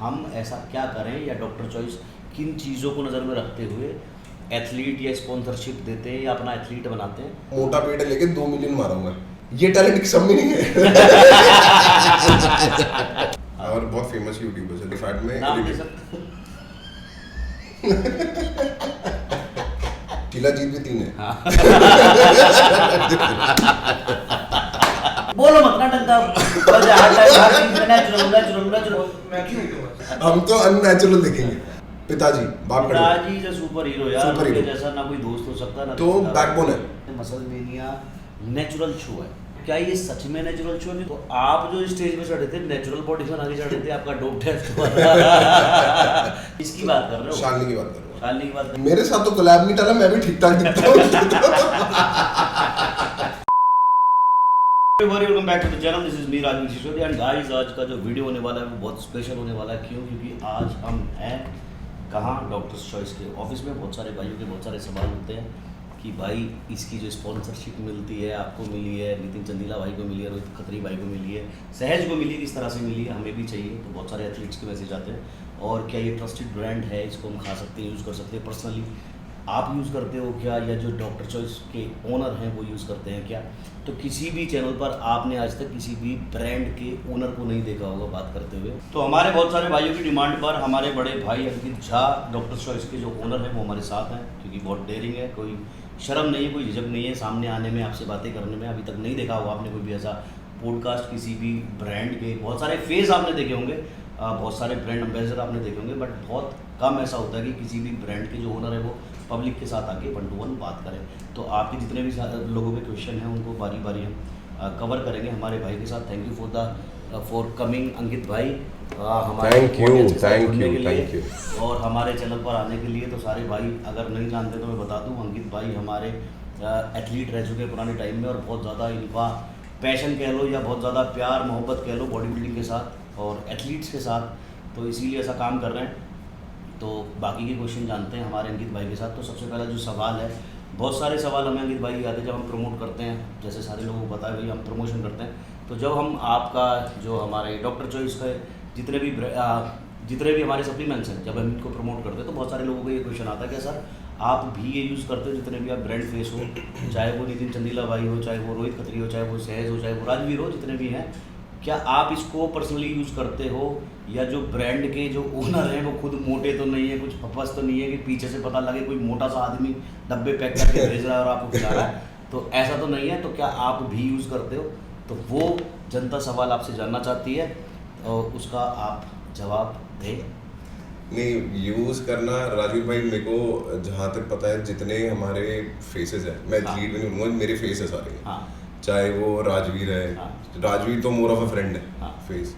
हम ऐसा क्या करें या डॉक्टर चॉइस किन चीज़ों को नज़र में रखते हुए एथलीट या स्पॉन्सरशिप देते हैं या अपना एथलीट बनाते हैं? मोटा पेट लेके 2 मिलियन मारूंगा, ये टैलेंट सब में नहीं है। और बहुत फेमस यूट्यूबर्स है फैट में नाम दे सकते? शीला जीत भी 3 है। हाँ। बोलो मत ना डंका हम तो अननेचुरल दिखेंगे। पिताजी बाप खड़े पिताजी जो सुपर हीरो यार, सुपर उनके हीरो जैसा ना कोई दोस्त हो सकता ना तो बैकबोन है। मसल मेनिया नेचुरल शो है। क्या ये सच में नेचुरल शो नहीं? तो आप जो स्टेज पे चढ़े थे नेचुरल बॉडी बना के चढ़े थे, आपका डोप टेस्ट हुआ था। इसकी बात कर रहे हो? शालिनी की बात कर रहा हूँ। शालिनी की बात मेरे साथ तो कोलैब नहीं डाला, मैं भी ठीक ठाक दिखता हूँ। Welcome back to the channel, this is me Rajveer Sisodia and guys, आज का जो वीडियो होने वाला है वो बहुत स्पेशल होने वाला है। क्यों? क्योंकि आज हम हैं कहाँ? डॉक्टर्स चॉइस के ऑफिस में। बहुत सारे भाइयों के बहुत सारे सवाल होते हैं कि भाई इसकी जो स्पॉन्सरशिप मिलती है, आपको मिली है, नितिन चंदीला भाई को मिली है, रोहित खत्री भाई को मिली है, सहज को मिली है, किस तरह से मिली है, हमें भी चाहिए। तो बहुत सारे एथलीट्स के मैसेज आते हैं। और क्या ये ट्रस्टेड ब्रांड है, इसको हम खा सकते हैं, यूज़ कर सकते हैं? पर्सनली आप यूज़ करते हो क्या, या जो डॉक्टर चॉइस के ओनर हैं वो यूज़ करते हैं क्या? तो किसी भी चैनल पर आपने आज तक किसी भी ब्रांड के ओनर को नहीं देखा होगा बात करते हुए। तो हमारे बहुत सारे भाइयों की डिमांड पर हमारे बड़े भाई अंकित झा, डॉक्टर चॉइस के जो ओनर हैं, वो हमारे साथ हैं। क्योंकि बहुत डेयरिंग है, कोई शर्म नहीं है, कोई झिझक नहीं है सामने आने में, आपसे बातें करने में। अभी तक नहीं देखा होगा आपने कोई भी ऐसा पॉडकास्ट किसी भी ब्रांड के। बहुत सारे फेस आपने देखे होंगे, बहुत सारे ब्रांड एम्बेसडर आपने देखे होंगे, बट बहुत कम ऐसा होता है कि किसी भी ब्रांड के जो ओनर है वो पब्लिक के साथ आके 1 to 1 बात करें। तो आपके जितने भी लोगों के क्वेश्चन हैं उनको बारी बारी हम कवर करेंगे हमारे भाई के साथ। थैंक यू फॉर कमिंग अंकित भाई, हमारे थैंक यू और हमारे चैनल पर आने के लिए। तो सारे भाई अगर नहीं जानते तो मैं बता दूं, अंकित भाई हमारे एथलीट रह चुके पुराने टाइम में, और बहुत ज़्यादा इनका पैशन कह लो या बहुत ज़्यादा प्यार मोहब्बत कह लो बॉडी बिल्डिंग के साथ और एथलीट्स के साथ, तो इसीलिए ऐसा काम कर रहे हैं। तो बाकी के क्वेश्चन जानते हैं हमारे अंकित भाई के साथ। तो सबसे पहला जो सवाल है, बहुत सारे सवाल हमें अंकित भाई याद है जब हम प्रमोट करते हैं, जैसे सारे लोगों को पता है भाई हम प्रमोशन करते हैं। तो जब हम आपका जो हमारे डॉक्टर चॉइस का जितने भी हमारे सप्लीमेंट्स हैं, जब हम इनको प्रमोट करते हैं तो बहुत सारे लोगों को ये क्वेश्चन आता है कि सर आप भी ये यूज़ करते हो, जितने भी आप ब्रांड फेस हो, चाहे वो नितिन चंदीला भाई हो, चाहे वो रोहित खत्री हो, चाहे वो सहज हो, चाहे वो राजवीर हो, जितने भी हैं, क्या आप इसको पर्सनली यूज़ करते हो? या जो ब्रांड के जो ओनर हैं वो खुद मोटे तो नहीं है, कुछ फपस तो नहीं है कि पीछे से पता लगे कोई मोटा सा आदमी डब्बे पैक करके भेज रहा है और आपको खिला रहा है? तो ऐसा तो नहीं है। तो क्या आप भी यूज़ करते हो? तो वो जनता सवाल आपसे जानना चाहती है और उसका आप जवाब दें। नहीं, यूज करना राजवीर भाई, मेरे को जहाँ तक पता है जितने हमारे फेसेस हैं, मैं एथलीट भी नहीं बोलूँगा, मेरे फेस है सारे। हाँ। चाहे वो राजवीर है, हाँ। राजवीर तो मोर ऑफ अ फ्रेंड है। हाँ। फेस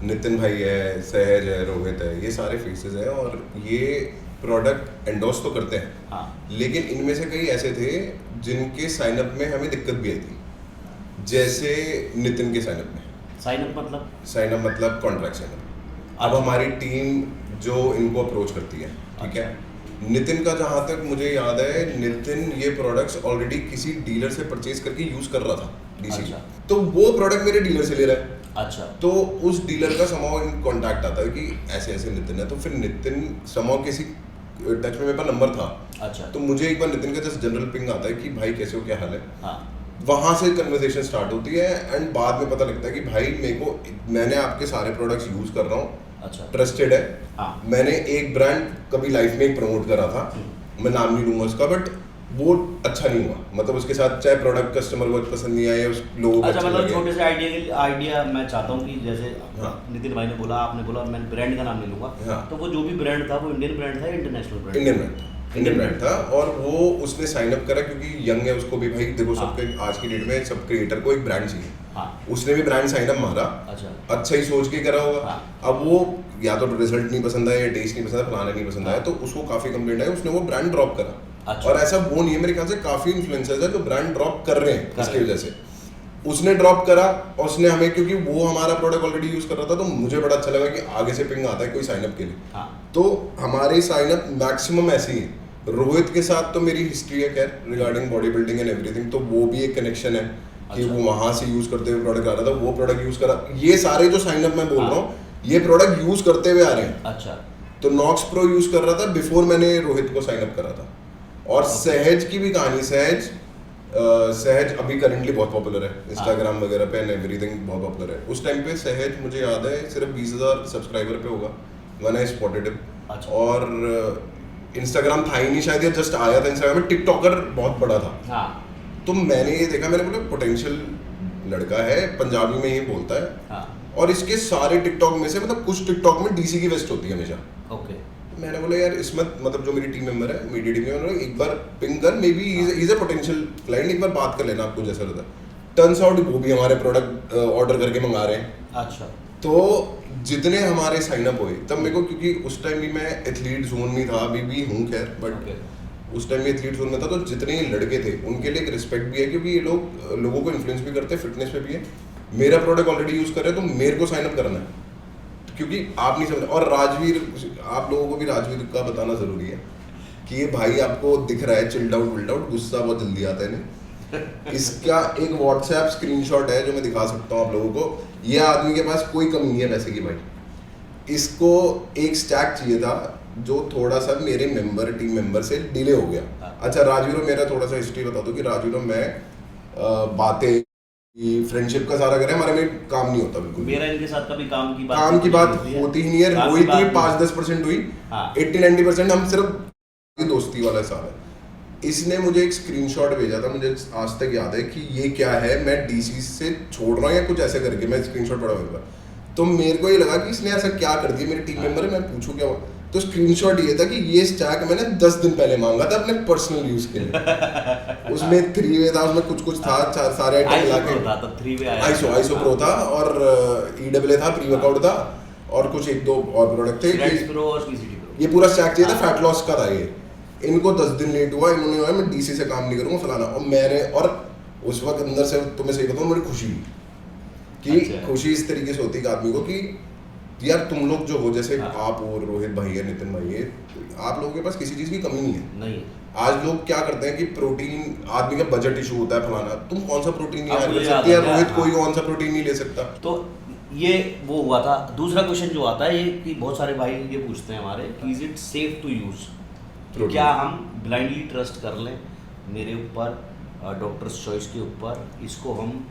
नितिन भाई है, सहज है, रोहित है, ये सारे फेसेस हैं और ये प्रोडक्ट एंडोर्स तो करते हैं। हाँ। लेकिन इनमें से कई ऐसे थे जिनके साइनअप में हमें दिक्कत भी आई थी, जैसे नितिन के साइनअप में। साइनअप मतलब कॉन्ट्रैक्ट साइनअप। अब हमारी टीम जो इनको अप्रोच करती है, ठीक है, नितिन का जहाँ तक मुझे याद है, नितिन ये प्रोडक्ट्स ऑलरेडी किसी डीलर से परचेज करके यूज कर रहा था, डीसी। अच्छा। तो वो प्रोडक्ट मेरे डीलर से ले रहा है। अच्छा। तो उस डीलर का समाव इन कॉन्टैक्ट आता है कि ऐसे ऐसे नितिन है, तो फिर नितिन समाव किसी टच में मेरे पास नंबर था। अच्छा। तो मुझे एक बार नितिन का जस्ट जनरल पिंग आता है कि भाई कैसे हो, क्या हाल है। हाँ। वहाँ से कन्वर्सेशन स्टार्ट होती है एंड बाद में पता लगता है कि भाई मैंने आपके सारे प्रोडक्ट्स यूज कर रहा हूँ। अच्छा। ट्रस्टेड है। हाँ। मैंने एक ब्रांड कभी लाइफ में एक प्रमोट करा था, मैं नाम नहीं लूंगा उसका, बट वो अच्छा नहीं हुआ। मतलब उसके साथ चाहे प्रोडक्ट कस्टमर को पसंद नहीं आया, उस लोगों को अच्छा, मतलब छोटे से आइडिया मैं चाहता हूँ कि जैसे हाँ। नितिन भाई ने बोला, आपने बोला, मैं ब्रांड का नाम नहीं लूंगा। हाँ। तो वो जो भी ब्रांड था वो इंडियन ब्रांड था या इंटरनेशनल ब्रांड? इंडियन ब्रांड था और वो उसने साइन अप करा क्योंकि यंग है, उसको भी भाई देखो हाँ। सबके आज की डेट में सब क्रिएटर को एक ब्रांड चाहिए। हाँ। उसने भी ब्रांड साइन अप मारा। अच्छा ही सोच के करा होगा। हाँ। अब वो या तो रिजल्ट नहीं पसंद आया, टेस्ट नहीं पसंद आया, फलाना नहीं पसंद आया, तो उसको काफी कंप्लेंट आई, उसने वो ब्रांड ड्रॉप करा। अच्छा। और ऐसा वो नहीं है, मेरे ख्याल से काफी इन्फ्लुएंसर्स है जो ब्रांड ड्रॉप कर रहे हैं इसकी वजह से। उसने ड्रॉप करा और उसने हमें, क्योंकि वो हमारा प्रोडक्ट ऑलरेडी यूज कर रहा था, तो मुझे बड़ा अच्छा लगा कि आगे से पिंग आता है कोई साइन अप के लिए। हाँ। तो हमारे साइन अप मैक्सिमम ऐसे ही है। रोहित के साथ तो मेरी हिस्ट्री है खैर regarding body building and everything, तो वो भी एक कनेक्शन है कि वो वहां से यूज करते हुए प्रोडक्ट आ रहा था, वो प्रोडक्ट यूज करा। ये सारे जो साइन अप मैं बोल रहा हूँ, ये प्रोडक्ट यूज करते हुए आ रहे हैं। अच्छा। तो नॉक्स प्रो यूज कर रहा था बिफोर मैंने रोहित को साइन अप करा था। और सहज की भी कहानी, सहज अभी करंटली बहुत पॉपुलर है इंस्टाग्राम वगैरह पे एंड एवरीथिंग, बहुत पॉपुलर है। उस टाइम पे सहज मुझे याद है सिर्फ 20,000 सब्सक्राइबर पे होगा व्हेन आई स्पॉटेड हिम। और इंस्टाग्राम था ही नहीं शायद, या जस्ट आया था इंस्टाग्राम में, टिकटॉकर बहुत बड़ा था। हाँ। तो मैंने ये देखा, मैंने बोला पोटेंशियल लड़का है, पंजाबी में ही बोलता है। हाँ। और इसके सारे टिकटॉक में से मतलब कुछ टिकटॉक में डीसी की वेस्ट होती है हमेशा। ओके। मैंने बोला यार इसमें मतलब जो मेरी टीम मेंबर है मीडिया टीम में, एक बार पिंग कर, may be is a potential client, एक बार बात कर लेना आपको जैसा रहता है। टर्न्स आउट वो भी हमारे प्रोडक्ट ऑर्डर करके मंगा रहे हैं। अच्छा। तो जितने हमारे साइन अप हुए तब मेरे को, क्योंकि उस टाइम भी मैं एथलीट जोन में था, अभी भी हूँ खैर, बट उस टाइम भी एथलीट जोन में था। तो जितने लड़के थे उनके लिए एक रिस्पेक्ट भी है, क्योंकि ये लोग लोगों को इन्फ्लुएंस भी करते हैं, फिटनेस पे भी है। मेरा प्रोडक्ट ऑलरेडी यूज कर रहे हैं तो मेरे को साइन अप करना है, क्योंकि आप नहीं समझ। और राजवीर, आप लोगों को भी राजवीर का बताना जरूरी है कि ये भाई आपको दिख रहा है चिल्ड आउट, गुस्सा बहुत जल्दी आता है नहीं। इसका एक व्हाट्सएप स्क्रीनशॉट है जो मैं दिखा सकता हूँ आप लोगों को। ये आदमी के पास कोई कमी नहीं है पैसे की भाई। इसको एक स्टैक चाहिए था जो थोड़ा सा मेरे टीम मेंबर से डिले हो गया। अच्छा राजवीर, मेरा थोड़ा सा हिस्ट्री बता दो कि राजवीर मैं बातें, फ्रेंडशिप का सारा करें, हमारे में काम नहीं होता बिल्कुल। मेरा इनके साथ कभी काम की बात होती ही नहीं है। रोहित की 5-10% हुई, 80-90% हम सिर्फ दोस्ती वाला हिसाब है। इसने मुझे एक स्क्रीनशॉट भेजा था, मुझे आज तक याद है कि ये क्या है, मैं डीसी से छोड़ रहा हूँ या कुछ ऐसे करके, मैं स्क्रीनशॉट पढ़ा हुआ था। तो मेरे को ये लगा कि इसने ऐसा क्या कर दिया, मेरे टीम मेंबर है, मैं पूछूं क्या हुआ। तो स्क्रीनशॉट ये था कि ये स्टैक मैंने 10 दिन पहले मांगा था अपने पर्सनल यूज के लिए। उसमें 3 वे था, उसमें कुछ था, सारे आइटम मिला के आइसो प्रो था और EAA था, प्री वर्कआउट था और कुछ 1-2 और प्रोडक्ट थे। ये पूरा स्टैक चाहिए था, फैट लॉस का था ये। इनको 10 दिन लेट हुआ, इन्होंने कहा मैं डीसी से काम नहीं करूंगा फलाना। और मैंने, और उस वक्त अंदर से तुम्हें सही बताऊं, मुझे खुशी हुई कि खुशी इस तरीके से होती है आदमी को कि यार तुम लोग जो हो, जैसे आप और रोहित भाई है, नितिन भाई है, आप लोगों के पास किसी चीज की कमी नहीं है। नहीं। आज लोग क्या करते हैं कि प्रोटीन, आदमी का बजट इशू होता है फलाना, तुम कौन सा प्रोटीन नहीं ले सकते, रोहित कोई कौन सा प्रोटीन नहीं ले सकता। तो ये वो हुआ था। दूसरा क्वेश्चन जो आता है ये कि बहुत सारे भाई ये पूछते हैं हमारे, is it safe to use, क्या हम ब्लाइंडली ट्रस्ट कर लें मेरे ऊपर, डॉक्टर्स चॉइस के ऊपर, इसको हम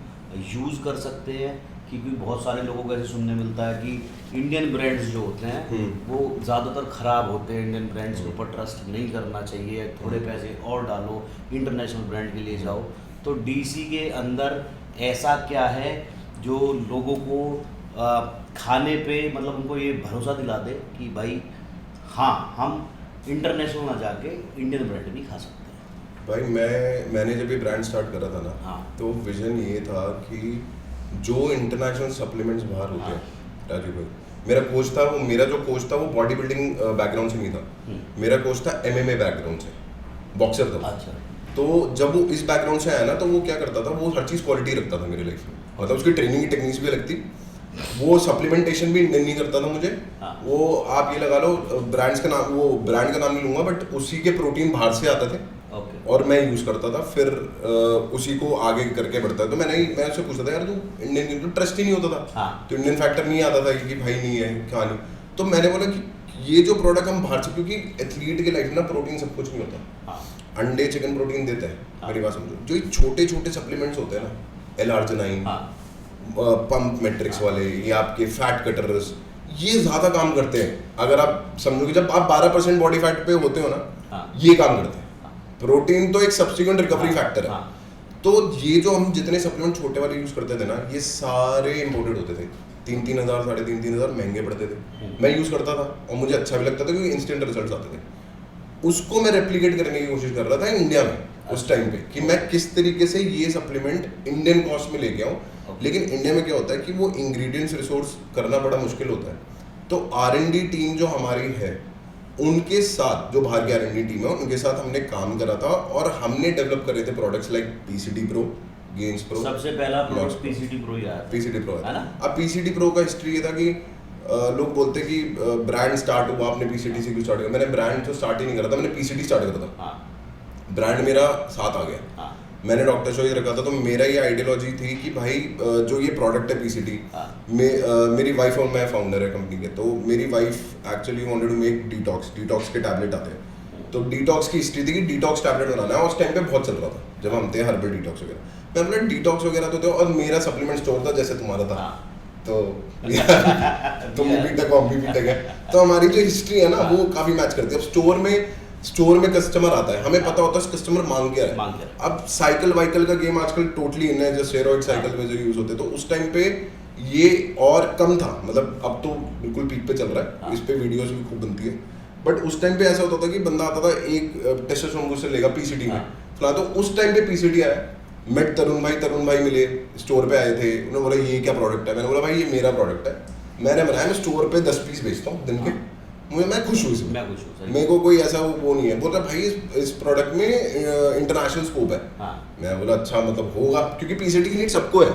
यूज़ कर सकते हैं? क्योंकि बहुत सारे लोगों को ऐसे सुनने मिलता है कि इंडियन ब्रांड्स जो होते हैं वो ज़्यादातर ख़राब होते हैं, इंडियन ब्रांड्स के ऊपर ट्रस्ट नहीं करना चाहिए, थोड़े पैसे और डालो, इंटरनेशनल ब्रांड के लिए जाओ। तो डीसी के अंदर ऐसा क्या है जो लोगों को खाने पे मतलब उनको ये भरोसा दिला दे कि भाई हाँ हम इंटरनेशनल ना जाके इंडियन ब्रांड भी खा सकते हैं? भाई मैंने जब ये ब्रांड स्टार्ट करा था ना, तो विजन ये था कि जो इंटरनेशनल सप्लीमेंट्स बाहर होते हैं, राजीव भाई मेरा कोच था, मेरा जो कोच था वो बॉडी बिल्डिंग बैकग्राउंड से नहीं था, मेरा कोच था MMA बैकग्राउंड से, बॉक्सर था। अच्छा। तो जब वो इस बैकग्राउंड से आया ना, तो वो क्या करता था, वो हर चीज़ क्वालिटी रखता था मेरे लाइफ में, मतलब उसकी ट्रेनिंग की टेक्निक्स भी अलग थी। वो सप्लीमेंटेशन भी इंडियन नहीं करता था मुझे। वो आप ये लगा लो, ब्रांड्स का नाम, वो ब्रांड का नाम नहीं लूंगा, बट उसी के प्रोटीन बाहर से आता थे और मैं यूज करता था, फिर उसी को आगे करके बढ़ता। तो मैं उससे पूछता था यार तू इंडियन, तो ट्रस्ट ही नहीं होता था, तो इंडियन फैक्टर नहीं आता था कि भाई नहीं है क्या नहीं। तो मैंने बोला कि ये जो प्रोडक्ट हम बाहर से, क्योंकि एथलीट के लाइफ में ना प्रोटीन सब कुछ नहीं होता, अंडे चिकन प्रोटीन देते हैं, मेरी बात समझो। जो छोटे छोटे सप्लीमेंट्स होते हैं ना, L-arginine, पंप मैट्रिक्स वाले, ये आपके फैट कटर्स, ये ज्यादा काम करते हैं। अगर आप समझो कि जब आप 12% बॉडी फैट पे होते हो ना, ये काम करते हैं। प्रोटीन तो एक सब्सिक्वेंट रिकवरी फैक्टर है। तो ये जो हम जितने सप्लीमेंट छोटे वाले यूज करते थे ना, ये सारे इंपोर्टेड होते थे, 3,000 3,500 महंगे पड़ते थे। मैं यूज करता था और मुझे अच्छा भी लगता था क्योंकि इंस्टेंट रिजल्ट्स आते थे। उसको मैं रेप्लिकेट करने की कोशिश कर रहा था इंडिया में उस टाइम पे, कि मैं किस तरीके से ये सप्लीमेंट इंडियन कॉस्ट में लेके आऊँ। लेकिन इंडिया में क्या होता है कि वो इंग्रेडिएंट्स रिसोर्स करना बड़ा मुश्किल होता है। तो R&D टीम जो हमारी है, उनके साथ, जो बाहर की R&D टीम है, उनके साथ हमने काम करा था और हमने डेवलप करे थे products like PCT Pro, Gains Pro। सबसे पहला प्रोडक्ट PCT Pro ही आया। PCT Pro है ना। अब PCT Pro का हिस्ट्री ये था कि लोग बोलते कि ब्रांड स्टार्ट हुआ, आपने PCT से क्यों स्टार्ट किया? मैंने ब्रांड तो स्टार्ट ही नहीं करा था, मैंने PCT स्टार्ट करा था। ब्रांड मेरा साथ आ गया। मैंने डॉक्टर चॉइस रखा था, तो मेरा ये आइडियोलॉजी थी कि भाई जो ये प्रोडक्ट है पीसीटी मेरी वाइफ और मैं फाउंडर है कंपनी के, तो मेरी wife actually wanted to make detox के टैबलेट आते हैं, तो डिटॉक्स की हिस्ट्री थी कि डिटॉक्स टैबलेट बनाना है, उस टाइम पे बहुत चल रहा था जब हम थे हर्बल डिटॉक्स वगैरह। मैं अपना डिटॉक्स वगैरह तो थे, और मेरा सप्लीमेंट स्टोर था जैसे तुम्हारा था, तो तुम भी बीटेक हम भी बीटेक है, तो हमारी जो हिस्ट्री है ना वो काफी मैच करती है। अब स्टोर में कस्टमर आता है, हमें पता होता है कस्टमर मांग क्या है। अब साइकिल वाइकल का गेम आजकल टोटली इन है, जो स्टेरॉइड साइकिल में जो यूज होते हैं, तो उस टाइम पे ये और कम था, मतलब अब तो बिल्कुल पीक पे चल रहा है, इस पे वीडियोस भी खूब बनती है, बट उस टाइम पे ऐसा होता था कि बंदा आता था एक टेस्टोस्टेरोन से लेगा पीसीटी में फिलहाल, तो उस टाइम पे पीसीटी आया, मेट तरुण भाई मिले, स्टोर पे आए थे, उन्होंने बोला ये क्या प्रोडक्ट है, मैंने बोला भाई ये मेरा प्रोडक्ट है, मैंने बनाया, मैं स्टोर पे 10 पीस बेचता हूँ दिन के, मैं खुश हूँ इसमें, मेरे को कोई ऐसा वो नहीं है। बोल रहा भाई इस प्रोडक्ट में इंटरनेशनल स्कोप है, मैं बोला अच्छा मतलब होगा, क्योंकि पीसीटी की नीड सबको है,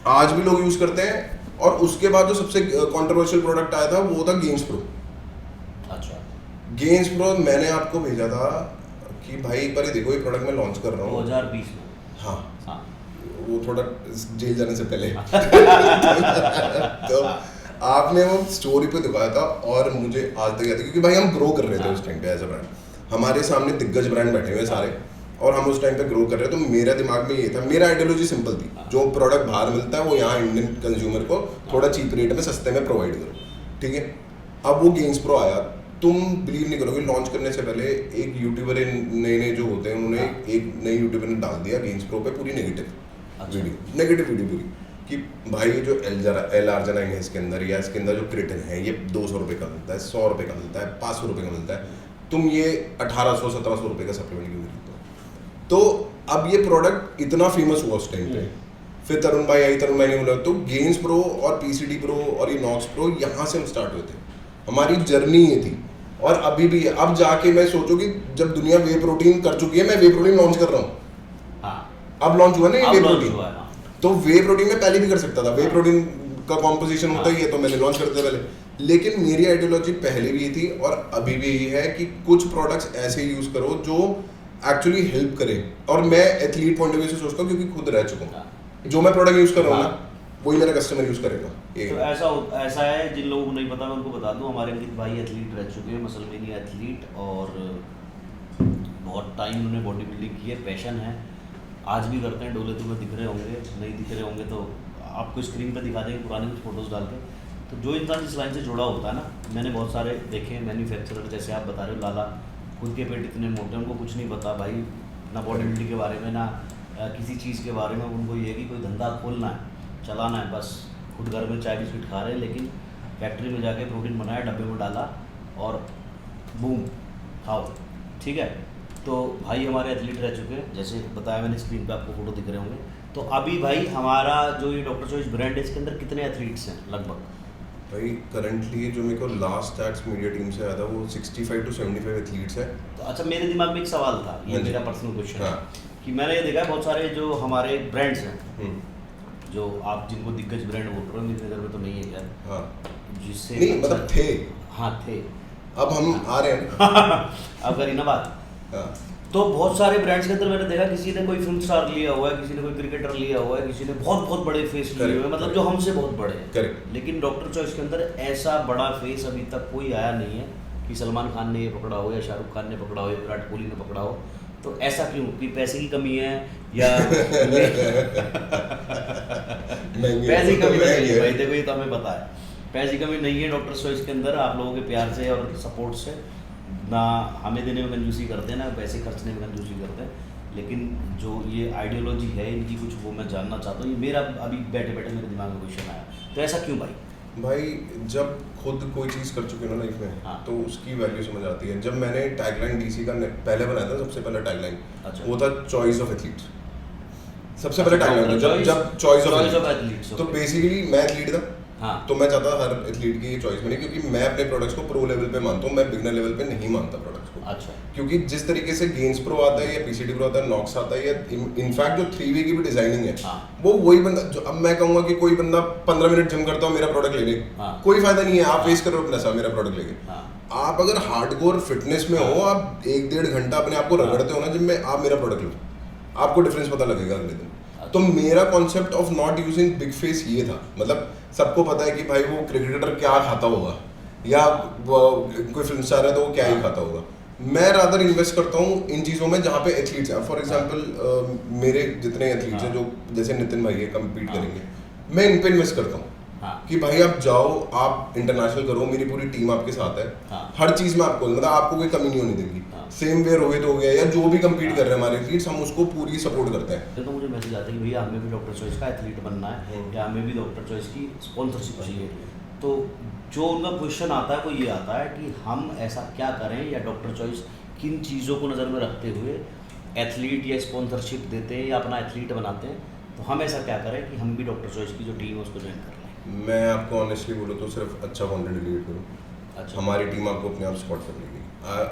आज भी लोग यूज करते हैं। और उसके बाद जो सबसे कंट्रोवर्शियल प्रोडक्ट आया था वो था गेन्स प्रो। अच्छा, गेन्स प्रो मैंने आपको भेजा था कि भाई एक बार ये देखो, ये प्रोडक्ट मैं लॉन्च कर रहा हूँ 2020 में। हाँ, वो थोड़ा जेल जाने से पहले तो आपने वो स्टोरी पे दिखाया था, और मुझे आज तक याद है, क्योंकि भाई हम ग्रो कर रहे थे उस टाइम पे एज अ ब्रांड, हमारे सामने दिग्गज ब्रांड बैठे हुए सारे, और हम उस टाइम पे ग्रो कर रहे थे, तो मेरा दिमाग में ये था, मेरा आइडियोलॉजी सिंपल थी, जो प्रोडक्ट बाहर मिलता है वो यहाँ इंडियन कंज्यूमर को थोड़ा चीप रेट में सस्ते में प्रोवाइड करो, ठीक है। अब वो गेन्स प्रो आया, तुम बिलीव नहीं करोगे, लॉन्च करने से पहले एक यूट्यूबर नए जो होते हैं, उन्होंने एक नई यूट्यूबर ने डाल दिया गेन्स प्रो पे पूरी नेगेटिव वीडियो पूरी, कि भाई ये जो एल आर्जिनाइन है इसके अंदर, या इसके अंदर जो क्रिटिन है ये 200 रुपये का मिलता है, 100 रुपये का मिलता है, 500 रुपये का मिलता है, तुम ये 1800-1700 रुपये का सप्लीमेंट क्यों खरीदते हो। तो अब ये प्रोडक्ट इतना फेमस हुआ उस टाइम पे, फिर तरुण भाई ने बोला, तो गेन्स प्रो और पीसीडी प्रो और ये नॉक्स प्रो यहाँ से हम स्टार्ट हुए थे, हमारी जर्नी ये थी, और अभी भी अब जाके मैं सोचूं कि जब दुनिया वे प्रोटीन कर चुकी है, मैं वे प्रोटीन लॉन्च कर रहा हूँ, अब लॉन्च हुआ ना ये वे प्रोटीन, तो वे प्रोटीन में पहले भी कर सकता था, वे प्रोटीन का कॉम्पोजिशन होता ही है, तो मैंने लॉन्च करते पहले, लेकिन मेरी आइडियोलॉजी पहले भी थी और अभी भी यही है कि कुछ प्रोडक्ट्स ऐसे यूज करो जो एक्चुअली हेल्प करे, और मैं एथलीट पॉइंट ऑफ व्यू से सोचता हूँ, क्योंकि खुद रह चुका हूँ, जो मैं प्रोडक्ट यूज कर रहा हूँ ना वही मेरा कस्टमर यूज करेगा। तो ऐसा है, जिन लोगों को नहीं पता मैं उनको बता दूं, हमारे अंकित भाई एथलीट रह चुके हैं, मसलमेनिया एथलीट, और बहुत टाइम उन्होंने बॉडी बिल्डिंग की है, पैशन है, आज भी करते हैं। डोले तुम्हें दिख रहे होंगे, नहीं दिख रहे होंगे तो आपको स्क्रीन पे दिखा देंगे पुरानी कुछ फोटोज़ डाल के। तो जो इंसान जिस लाइन से जुड़ा होता है ना, मैंने बहुत सारे देखे मैन्युफैक्चरर, जैसे आप बता रहे हो लाला, खुद के पेट इतने मोटे, उनको कुछ नहीं पता भाई, ना बॉडी बिल्डिंग के बारे में, ना किसी चीज़ के बारे में, उनको ये कि कोई धंधा खोलना है, चलाना है, बस खुद घर में चाय बिस्किट खा रहे हैं, लेकिन फैक्ट्री में जाके प्रोटीन बनाया, डब्बे में डाला और बूम खाओ, ठीक है। तो भाई हमारे एथलीट रह चुके हैं, जैसे बताया मैंने, स्क्रीन पे आपको फोटो दिख रहे होंगे। तो अभी भाई हमारा जो ये डॉक्टर चॉइस ब्रांड है, इसके अंदर कितने एथलीट्स हैं लगभग? भाई करंटली जो मेरे को लास्ट स्टैट्स मीडिया टीम से आया था वो 65 to 75 एथलीट्स है। तो अच्छा, मेरे दिमाग में एक सवाल था, ये मेरा पर्सनल क्वेश्चन है कि मैंने ये देखा है बहुत सारे जो हमारे ब्रांड्स हैं, जो आप जिनको दिग्गज ब्रांड बोल रहे हो, मेरी नज़र में तो नहीं है यार, जिससे नहीं मतलब थे, हाँ थे, अब हम आ रहे हैं अब करी ना बात। तो बहुत सारे ब्रांड्स के अंदर मैंने देखा, किसी ने कोई फिल्म स्टार लिया हुआ है, किसी ने कोई क्रिकेटर लिया हुआ है, किसी ने बहुत बहुत बड़े फेस लिए हुए हैं, मतलब जो हमसे बहुत बड़े हैं, लेकिन डॉक्टर चॉइस के अंदर ऐसा बड़ा फेस अभी तक कोई आया नहीं है कि सलमान खान ने ये पकड़ा हो, या शाहरुख खान ने पकड़ा हो, या विराट कोहली ने पकड़ा हो। तो ऐसा क्यों? कि पैसे की कमी है या पैसे की कमी नहीं है भाई, देखो ये तो हमें पता है, पैसे की कमी नहीं है डॉक्टर चॉइस के अंदर। आप लोगों के प्यार से और सपोर्ट से, ना हमें देने में कंजूसी करते हैं, ना पैसे खर्चने में कंजूसी करते हैं, लेकिन जो ये आइडियोलॉजी है इनकी कुछ, वो मैं जानना चाहता हूँ। ये मेरा अभी बैठे बैठे मेरे दिमाग में क्वेश्चन आया, तो ऐसा क्यों भाई? भाई जब खुद कोई चीज़ कर चुके हो ना लाइफ में, तो उसकी वैल्यू समझ आती है। जब मैंने टैगलाइन डीसी का पहले बनाया था, सबसे पहला टैगलाइन वो था चॉइस ऑफ एथलीट्स, सबसे पहले टैगलाइन था जब चॉइस ऑफ एथलीट्स। तो बेसिकली मैं एथलीट था, तो मैं चाहता हर एथलीट की चॉइस में, नहीं क्योंकि मैं अपने प्रोडक्ट्स को प्रो लेवल पे मानता हूँ, मैं बिगनर लेवल पे नहीं मानता प्रोडक्ट्स को। अच्छा, क्योंकि जिस तरीके से गेन्स प्रो आता है या पीसीडी प्रो आता है, नॉक्स आता है, या इनफैक्ट जो 3 वे की भी डिजाइनिंग है, वो वही बंदा जो, अब मैं कहूँगा कि कोई बंदा 15 मिनट जिम करता हो मेरा प्रोडक्ट ले ले, कोई फायदा नहीं है, आप वेस्ट करो अपना मेरा प्रोडक्ट लेके। आप अगर हार्डकोर फिटनेस में हो, आप 1-1.5 घंटा अपने आप को रगड़ते हो ना जिम में, आप मेरा प्रोडक्ट लो, आपको डिफरेंस पता लगेगा अगले दिन। तो मेरा concept of not using big face ये था, मतलब सबको पता है कि भाई वो क्रिकेटर क्या खाता होगा या कोई फिल्म स्टार है तो वो क्या ही खाता होगा। मैं रादर इन्वेस्ट करता हूँ इन चीज़ों में जहाँ पे एथलीट्स हैं। फॉर एग्जांपल मेरे जितने एथलीट्स हैं जो जैसे नितिन भाई है कम्पीट करेंगे, मैं इन पे इन्वेस्ट करता हूँ कि भाई आप जाओ, आप इंटरनेशनल करो, मेरी पूरी टीम आपके साथ है, हर चीज़ में आपको मतलब आपको कोई कमी नहीं होने देंगी। सेम वे रोहित हो गया या जो भी कम्पीट कर रहे हैं हमारे एथलीट्स, हम उसको पूरी सपोर्ट करते हैं। तो मुझे मैसेज आता है कि भैया हमें भी डॉक्टर चॉइस का एथलीट बनना है या हमें भी डॉक्टर चॉइस की स्पॉन्सरशिप चाहिए। तो जो उनका क्वेश्चन आता है वो ये आता है कि हम ऐसा क्या करें या डॉक्टर चॉइस किन चीज़ों को नज़र में रखते हुए एथलीट या स्पॉन्सरशिप देते हैं या अपना एथलीट बनाते हैं, तो हम ऐसा क्या करें कि हम भी डॉक्टर चॉइस की जो टीम है उसको ज्वाइन कर लें। मैं आपको ऑनेस्टली बोलूँ तो सिर्फ अच्छा कंटेंट क्रिएट करूँ। अच्छा, हमारी टीम आपको अपने आप स्पॉट कर लेगी।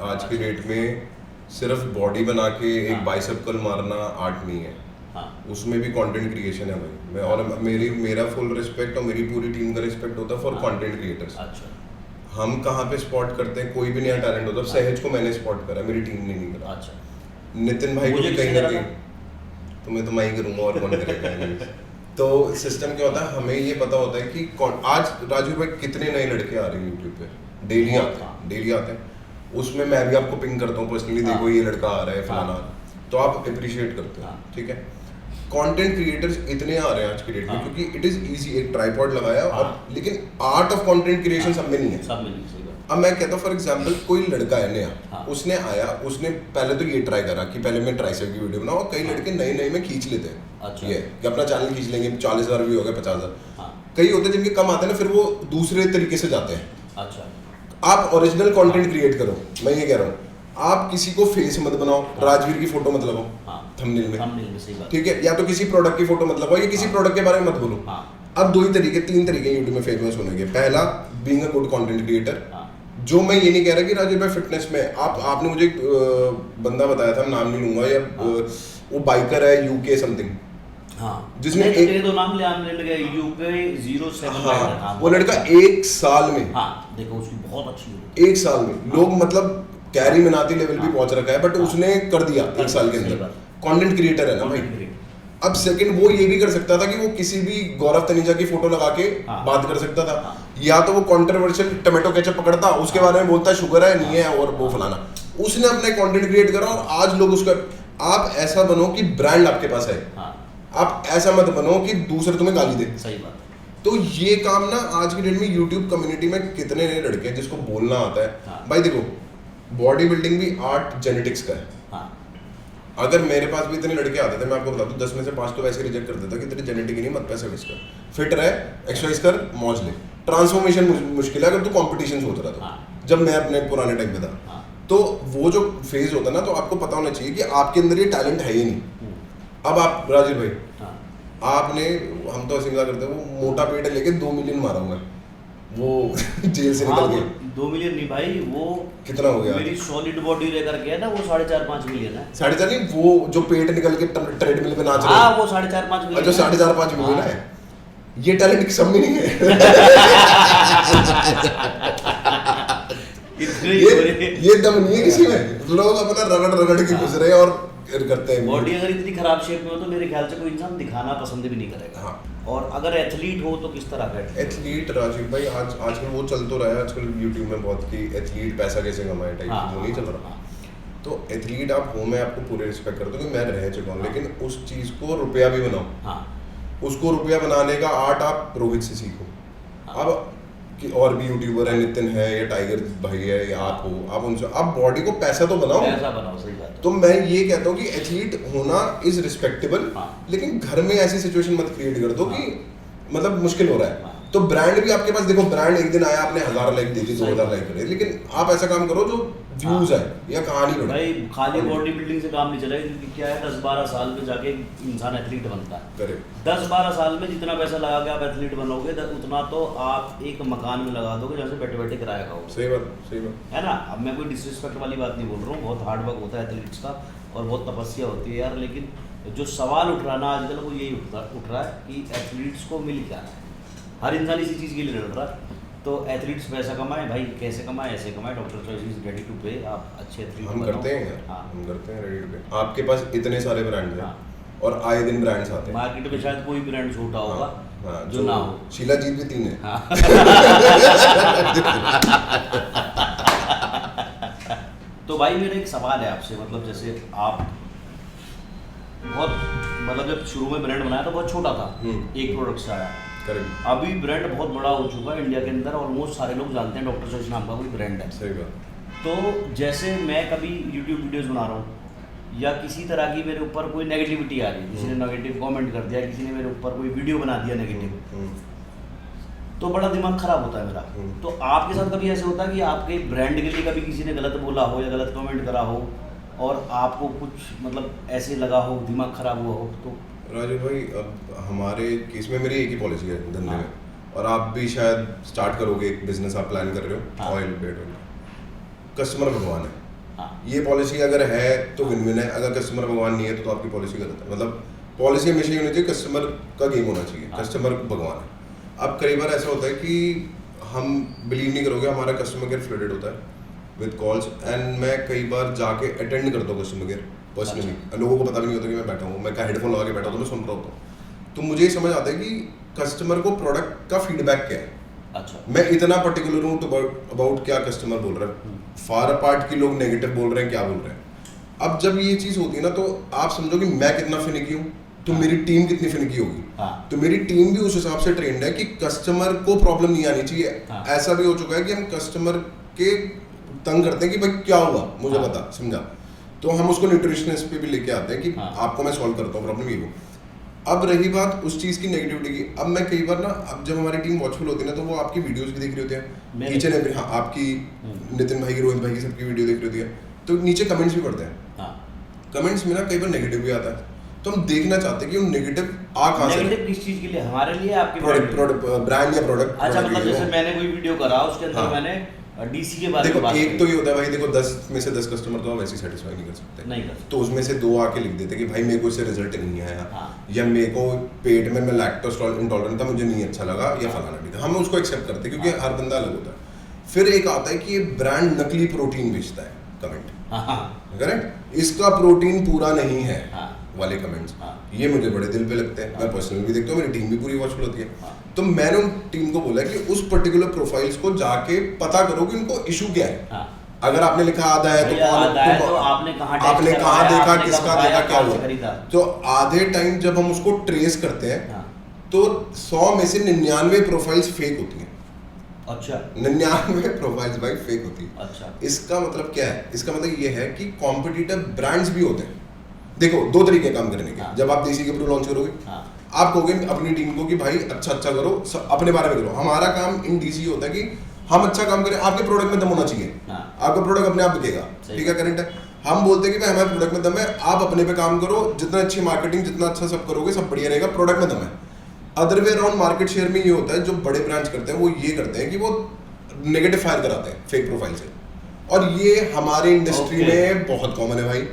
आज की डेट में सिर्फ बॉडी बना के एक बाइसेप कर्ल मारना आर्ट नहीं है। उसमें भी कंटेंट क्रिएशन है भाई। मैं और मेरा फुल रिस्पेक्ट और मेरी पूरी टीम का रिस्पेक्ट होता है फॉर कंटेंट क्रिएटर्स। अच्छा, हम कहाँ पे स्पॉट करते हैं, कोई भी नया टैलेंट होता है, सहज को मैंने स्पॉट करा, मेरी टीम ने नहीं करा। अच्छा, नितिन भाई को भी कहीं ना कहीं तो मैं तो मैं ही करूँगा और कौन करेगा। तो सिस्टम क्या होता है, हमें ये पता होता है कि आज राजू भाई कितने नए लड़के आ रहे हैं यूट्यूब पे, डेली आते हैं। उसमें मैं भी आपको पिंग करता हूँ पर्सनली, देखो ये लड़का आ रहा है फलाना, तो आप अप्रिशिएट करते हो। ठीक है, कंटेंट क्रिएटर्स इतने आ रहे हैं आज की डेट में क्योंकि इट इज इजी, एक ट्राइपॉड लगाया और लेकिन आर्ट ऑफ कंटेंट क्रिएशन सब में नहीं है। अब मैं कहता हूँ फॉर एग्जांपल कोई लड़का है नया, उसने आया, उसने पहले तो ये ट्राई करा कि पहले मैं ट्राइसेप की वीडियो बनाऊँ। कई लड़के नए में खींच लेते हैं। अच्छा, ये कि अपना चैनल खींच लेंगे, 40,000 व्यू हो गए, 50,000। कई होते हैं जिनके कम आते हैं ना, फिर वो दूसरे तरीके से जाते हैं। अच्छा, आप ओरिजिनल कंटेंट क्रिएट करो। मैं ये कह रहा हूँ, आप किसी को फेस मत बनाओ, राजवीर की फोटो मत लगाओ थंबनेल में, ठीक है, या तो किसी प्रोडक्ट की फोटो मत लगाओ या किसी प्रोडक्ट के बारे में मत बोलो। अब तीन तरीके यूट्यूब में फेमस होने के। पहला, being a good content creator. जो मैं ये नहीं कह रहा कि राजवीर भाई फिटनेस में आपने मुझे एक बंदा बताया था, नाम नहीं लूंगा, या वो बाइकर है यूके समथिंग, जिसने तो नाम ले लगे यूके 07। वो लड़का 1 साल में, देखो उसकी बहुत अच्छी 1 साल में लोग मतलब कैरी मिनाती लेवल भी पहुंच रखा है, बट उसने कर दिया 1 साल के अंदर। कंटेंट क्रिएटर है ना भाई। अब सेकंड, वो ये भी कर सकता था कि वो किसी भी गौरव तनेजा की फोटो लगा के बात कर सकता था, या तो वो कंट्रोवर्शियल टोमेटो केचप पकड़ता, उसके बारे में बोलता शुगर है नहीं है और वो फलाना। उसने अपना कंटेंट क्रिएट करा और आज लोग उसका। आप ऐसा बनो कि ब्रांड आपके पास है, आप ऐसा मत बनो कि दूसरे तुम्हें गाली दे। सही बात। तो ये काम ना आज की डेट में यूट्यूब कम्युनिटी में कितने नए लड़के हैं जिसको बोलना आता है। भाई देखो, बॉडी बिल्डिंग भी आर्ट जेनेटिक्स का है। अगर मेरे पास भी इतने लड़के आते थे, मैं आपको बता दूं 10 में से 5 तो वैसे रिजेक्ट कर देता कि तेरी जेनेटिक ही नहीं, मत पैसे वेस्ट कर, फिट रहे, एक्सरसाइज कर, मौज ले। ट्रांसफॉर्मेशन मुश्किल है अगर तू कंपटीशन सोच रहा था। जब मैं अपने पुराने टाइम में था, तो वो जो फेज होता है ना, तो आपको पता होना चाहिए कि आपके अंदर ये टैलेंट है ही नहीं। अब आप राजीव भाई, आपने, हम तो ऐसे मजाक करते हैं, वो मोटा पेट लेके 2 मिलियन मारा हुआ है वो जेल से निकल के। 2 मिलियन नहीं भाई, वो कितना हो गया? मेरी सॉलिड बॉडी लेकर के है ना, वो 4.5-5 मिलियन है। 4.5 नहीं, वो जो पेट निकल के ट्रेडमिल पे नाच रहा है, वो 4.5-5 मिलियन। जो 4.5-5 मिलियन है, ये टैलेंट सब में नहीं है। ये दम नहीं है किसी में। लोग अपना रगड़ के घुस रहे हैं और करते हैं। बॉडी अगर इतनी खराब शेप में हो तो मेरे ख्याल से कोई इंसान दिखाना पसंद भी नहीं करेगा। और अगर एथलीट हो तो किस तरह का एथलीट? राजीव भाई, आजकल वो चल तो रहा है आजकल यूट्यूब में बहुत कि एथलीट पैसा कैसे कमाए टाइप, वो नहीं चल रहा। तो एथलीट आप हो, मैं आपको पूरे रिस्पेक्ट करता हूँ कि मैं रह चुका हूँ, लेकिन उस चीज़ को रुपया भी बनाओ। उसको रुपया बनाने का आर्ट आप रोहित से सीखो। अब कि और भी यूट्यूबर है, नितिन है या टाइगर भाई है या आप हो, आप उनसे आप बॉडी को पैसा तो बनाओ। सही बात। तो मैं ये कहता हूँ कि एथलीट होना इज रिस्पेक्टेबल, लेकिन घर में ऐसी सिचुएशन मत क्रिएट कर दो कि मतलब मुश्किल हो रहा है। तो ब्रांड भी आपके पास, देखो ब्रांड एक दिन आया, आपने 1000 लाइक दे दी, 2000 लाइक करे, लेकिन आप ऐसा काम करो जो व्यूज है या कहानी बढ़े। भाई खाली बॉडी बिल्डिंग से काम नहीं चलेगा, क्योंकि क्या है 10-12 साल में जाके इंसान एथलीट बनता है। 10-12 साल में जितना पैसा लगा के आप एथलीट बनोगे, उतना तो आप एक मकान में लगा दोगे जहाँ से बैठे बैठे किराया खाओगे। सही बात है ना। अब मैं कोई डिसरिस्पेक्ट वाली बात नहीं बोल रहा हूँ, बहुत हार्ड वर्क होता है एथलीट्स का और बहुत तपस्या होती है यार, लेकिन जो सवाल उठ रहा है ना आजकल, वो यही उठ रहा है कि एथलीट्स को मिल क्या रहा है। हर इंसान इसी चीज़ के लिए लड़ रहा है। तो एथलीट्स पैसा कमाए भाई, कैसे कमाए? ऐसे कमाए, doctor choice is ready to pay. आप अच्छे एथलीट हम करते हैं यार, हाँ। हम करते हैं रेडी टू पे। आपके पास इतने सारे ब्रांड्स हैं और आए दिन ब्रांड्स आते हैं मार्केट में, शायद कोई ब्रांड छोटा होगा हाँ, जो ना हो। शीला जीत भी 3 है। हाँ। तो भाई मेरा एक सवाल है आपसे, मतलब जैसे आप बहुत, मतलब जब शुरू में ब्रांड बनाया तो बहुत छोटा था, एक प्रोडक्ट से आया। करेक्ट। अभी ब्रांड बहुत बड़ा हो चुका है इंडिया के अंदर, ऑलमोस्ट सारे लोग जानते हैं डॉक्टर चॉइस नाम का कोई ब्रांड है। सही बात। तो जैसे मैं कभी यूट्यूब वीडियोस बना रहा हूँ या किसी तरह की मेरे ऊपर कोई नेगेटिविटी आ रही है, किसी ने नेगेटिव कमेंट कर दिया, किसी ने मेरे ऊपर कोई वीडियो बना दिया नेगेटिव, तो बड़ा दिमाग खराब होता है मेरा। तो आपके साथ कभी ऐसे होता है कि आपके ब्रांड के लिए कभी किसी ने गलत बोला हो या गलत कमेंट करा हो और आपको कुछ मतलब ऐसे लगा हो, दिमाग खराब हुआ हो? तो राजू भाई, अब हमारे केस में मेरी एक ही पॉलिसी है धंधे हाँ। में, और आप भी शायद स्टार्ट करोगे एक बिजनेस, आप प्लान कर रहे हो हाँ। ऑयल पेड ऑयल, कस्टमर भगवान है। हाँ। ये पॉलिसी अगर है तो विन विन है, अगर कस्टमर भगवान नहीं है तो आपकी पॉलिसी गलत है। मतलब पॉलिसी हमेशा ये होनी चाहिए, कस्टमर का गेम होना चाहिए। हाँ। कस्टमर भगवान है। अब कई बार ऐसा होता है कि हम बिलीव नहीं करोगे, हमारा कस्टमर केयर फ्लडेड होता है विद कॉल्स, एंड मैं कई बार जाके अटेंड करता हूँ कस्टमर केयर पर्सनली। लोगों को पता भी नहीं होता कि मैं बैठा हूँ, मैं क्या हेडफोन लगा के बैठा हूँ तो मैं सुन रहा होता हूँ। तो मुझे ये समझ आता है कि कस्टमर को प्रोडक्ट का फीडबैक क्या है। अच्छा। मैं इतना पर्टिकुलर हूँ तो अबाउट क्या कस्टमर बोल रहा है, फार अपार्ट की लोग नेगेटिव बोल रहे हैं, क्या बोल रहे हैं। अब जब ये चीज़ होती है ना, तो आप समझो कि मैं कितना फिनिकी हूँ, तो मेरी टीम कितनी फिनिकी होगी। हाँ। तो मेरी टीम भी उस हिसाब से ट्रेंड है कि कस्टमर को प्रॉब्लम नहीं आनी चाहिए। हाँ। ऐसा भी हो चुका है कि हम कस्टमर के तंग करते हैं कि भाई क्या हुआ मुझे हाँ। बता, समझा। तो हम उसको न्यूट्रिशनिस्ट पे भी लेके आते हैं कि हाँ। आपको मैं सॉल्व करता हूँ प्रॉब्लम ये हो। अब रही बात उस चीज़ की नेगेटिविटी की, अब मैं कई बार ना, अब जब हमारी टीम वॉचफुल होती है ना, तो वो आपकी वीडियोस भी देख रही होती है, नीचे ने हाँ आपकी नितिन भाई की, रोहित भाई की, सबकी वीडियो देख रही होती है, तो नीचे कमेंट्स भी पढ़ते हैं। कमेंट्स में ना कई बार नेगेटिव भी आता है, तो हम देखना चाहते हैं कि वो नेगेटिव आ कहाँ से। नेगेटिव किस चीज़ के लिए? हमारे लिए, आपके प्रोडक्ट ब्रांड या प्रोडक्ट। अच्छा, मतलब जैसे मैंने कोई वीडियो करा उसके अंदर मैंने डीसी के बारे में बात एक तो ये होता है भाई, देखो 10 में से 10 कस्टमर तो आप वैसे सेटिस्फाई नहीं कर सकते, नहीं कर सकते। तो उसमें से 2 आके लिख देते कि भाई मेरे को इससे रिजल्ट नहीं आया, हाँ। या मेरे को पेट में मैं लैक्टोज इंटॉलरेंट था, मुझे नहीं अच्छा लगा, या फलाना नहीं था। हम उसको एक्सेप्ट करते हैं क्योंकि हर बंदा अलग होता है। फिर एक आता है कि ये ब्रांड नकली प्रोटीन बेचता है, कमेंट, करेक्ट, इसका प्रोटीन पूरा नहीं है वाले कमेंट्स, ये मुझे बड़े दिल पे लगते हैं। मैं पर्सनली भी देखता हूँ, मेरी टीम भी पूरी वॉचफुल होती है। तो मैंने उन टीम को बोला कि उस पर्टिकुलर प्रोफाइल्स को जाके पता करो कि उनको इशू क्या है। अगर आपने लिखा आधा है तो आपने कहाँ देखा, किसका देखा, क्या हुआ। तो आधे टाइम जब हम उसको ट्रेस करते हैं तो 100 में से 99 प्रोफाइल्स फेक होती हैं। अच्छा। 99 प्रोफाइल्स भाई फेक होती है। अच्छा। इसका मतलब क्या है? इसका मतलब ये है कि कॉम्पिटिटिव ब्रांड्स भी होते हैं। देखो 2 तरीके काम करने के। जब आप देसी के लॉन्च करोगे, आप कहोगे अपनी टीम को कि भाई अच्छा करो, अपने बारे में करो। हमारा काम इन डीसी होता है कि हम अच्छा काम करें, आपके प्रोडक्ट में दम होना चाहिए। आपका प्रोडक्ट अपने आप बिकेगा, ठीक है, करेंट है। हम बोलते हैं कि भाई हमारे प्रोडक्ट में दम है, आप अपने पे काम करो, जितना अच्छी मार्केटिंग, जितना अच्छा सब करोगे, सब बढ़िया रहेगा, प्रोडक्ट में दम है। Other way around market share में ये होता है, जो बड़े ब्रांच करते हैं वो ये करते हैं कि वो नेगेटिव फायर कराते हैं फेक प्रोफाइल से, और ये हमारे इंडस्ट्री में बहुत कॉमन है भाई।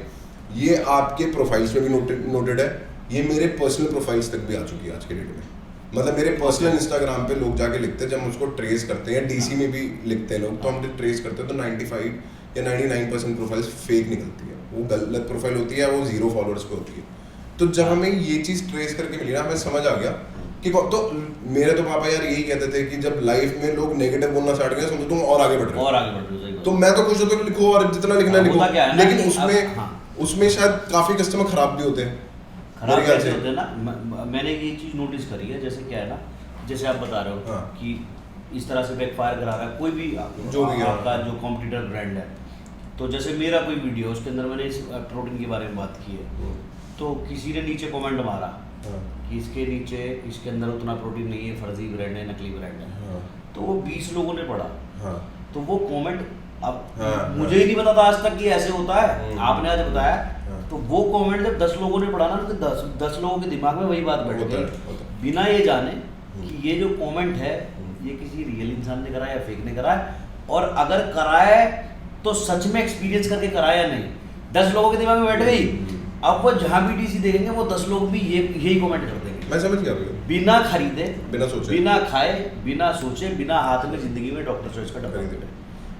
ये आपके प्रोफाइल्स में भी नोटेड है, ये मेरे पर्सनल प्रोफाइल्स तक भी आ चुकी है आज के डेट में। मतलब मेरे पर्सनल इंस्टाग्राम पे लोग जाके लिखते हैं, जब हम उसको ट्रेस करते हैं, डीसी में भी लिखते हैं लोग, तो हम ट्रेस करते हैं तो 95 या 99% प्रोफाइल्स फेक निकलती है। वो गलत प्रोफाइल होती है, वो 0 फॉलोअर्स पे होती है। तो जब हमें ये चीज़ ट्रेस करके मिली ना, हमें समझ आ गया कि तो मेरे तो पापा यार यही कहते थे कि जब लाइफ में लोग नेगेटिव बोलना स्टार्ट करें, समझो तुम और आगे बढ़ रहे हो। तो मैं तो खुश होता हूँ, लिखो और जितना लिखना लिखो, लेकिन उसमें शायद काफ़ी कस्टमर खराब भी होते हैं। खराब कैसे होते हैं ना, मैंने ये चीज़ नोटिस करी है, जैसे क्या है ना, जैसे आप बता रहे हो कि इस तरह से बैकफायर करा रहा है कोई भी जो भी आपका जो कॉम्पिटिटर ब्रांड है। तो जैसे मेरा कोई वीडियो, उसके अंदर मैंने इस प्रोटीन के बारे में बात की है, तो किसी ने नीचे कमेंट मारा कि इसके नीचे, इसके अंदर उतना प्रोटीन नहीं है, फर्जी ब्रांड है, नकली ब्रांड है। तो वो 20 लोगों ने पढ़ा, तो वो कमेंट, अब मुझे ही नहीं पता था आज तक कि ऐसे होता है, आपने आज बताया। तो वो कमेंट जब 10 लोगों ने पढ़ा ना, तो 10 लोगों के दिमाग में वही बात बैठ गई, बिना ये जाने कि ये जो कमेंट है ये किसी रियल इंसान ने कराया या फेक ने कराया, और अगर कराया तो सच में एक्सपीरियंस करके कराया नहीं। 10 लोगों के दिमाग में बैठ गई। अब वो जहाँ भी डीसी देखेंगे वो 10 लोग भी यही कमेंट कर देंगे। मैं समझ गया भैया। बिना खरीदे, बिना सोचे, बिना खाए, बिना सोचे, बिना हाथ में जिंदगी में डॉक्टर चॉइस का डब्बा खरीदे।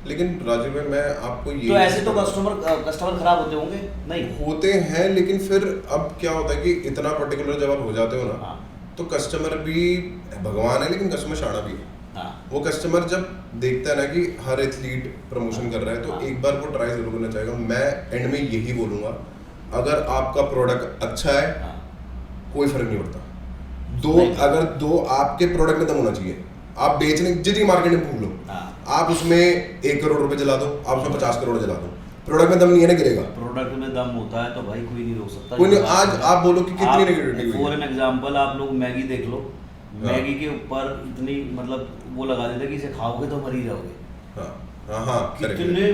लेकिन राजीव भाई मैं आपको ये तो ऐसे तो कस्टमर खराब होते होंगे? नहीं होते हैं, लेकिन फिर अब क्या होता है कि इतना पर्टिकुलर जब आप हो जाते हो ना, हाँ। तो कस्टमर भी भगवान है, लेकिन कस्टमर शाना भी है। हाँ। वो कस्टमर जब देखता है ना कि हर एथलीट प्रमोशन कर रहा है, तो एक बार वो ट्राई जरूर करना चाहेगा। मैं एंड में यही बोलूंगा, अगर आपका प्रोडक्ट अच्छा है कोई फर्क नहीं पड़ता। अगर दो आपके प्रोडक्ट में दम होना चाहिए। आप बेचने जितनी मार्केट में भूल लो, आप उसमें 1 करोड़ रुपए जला दो, आप उसमें 50 करोड़ जला दो, प्रोडक्ट में दम नहीं है ना, गिरेगा। प्रोडक्ट में दम होता है तो भाई कोई नहीं रोक सकता। कोई नहीं। आज आप बोलो कि कितनी नेगेटिविटी। फॉर एन एग्जांपल आप लोग मैगी देख लो, मैगी के ऊपर इतनी मतलब वो लगा देते कि इसे खाओगे तो मर ही जाओगे। कितने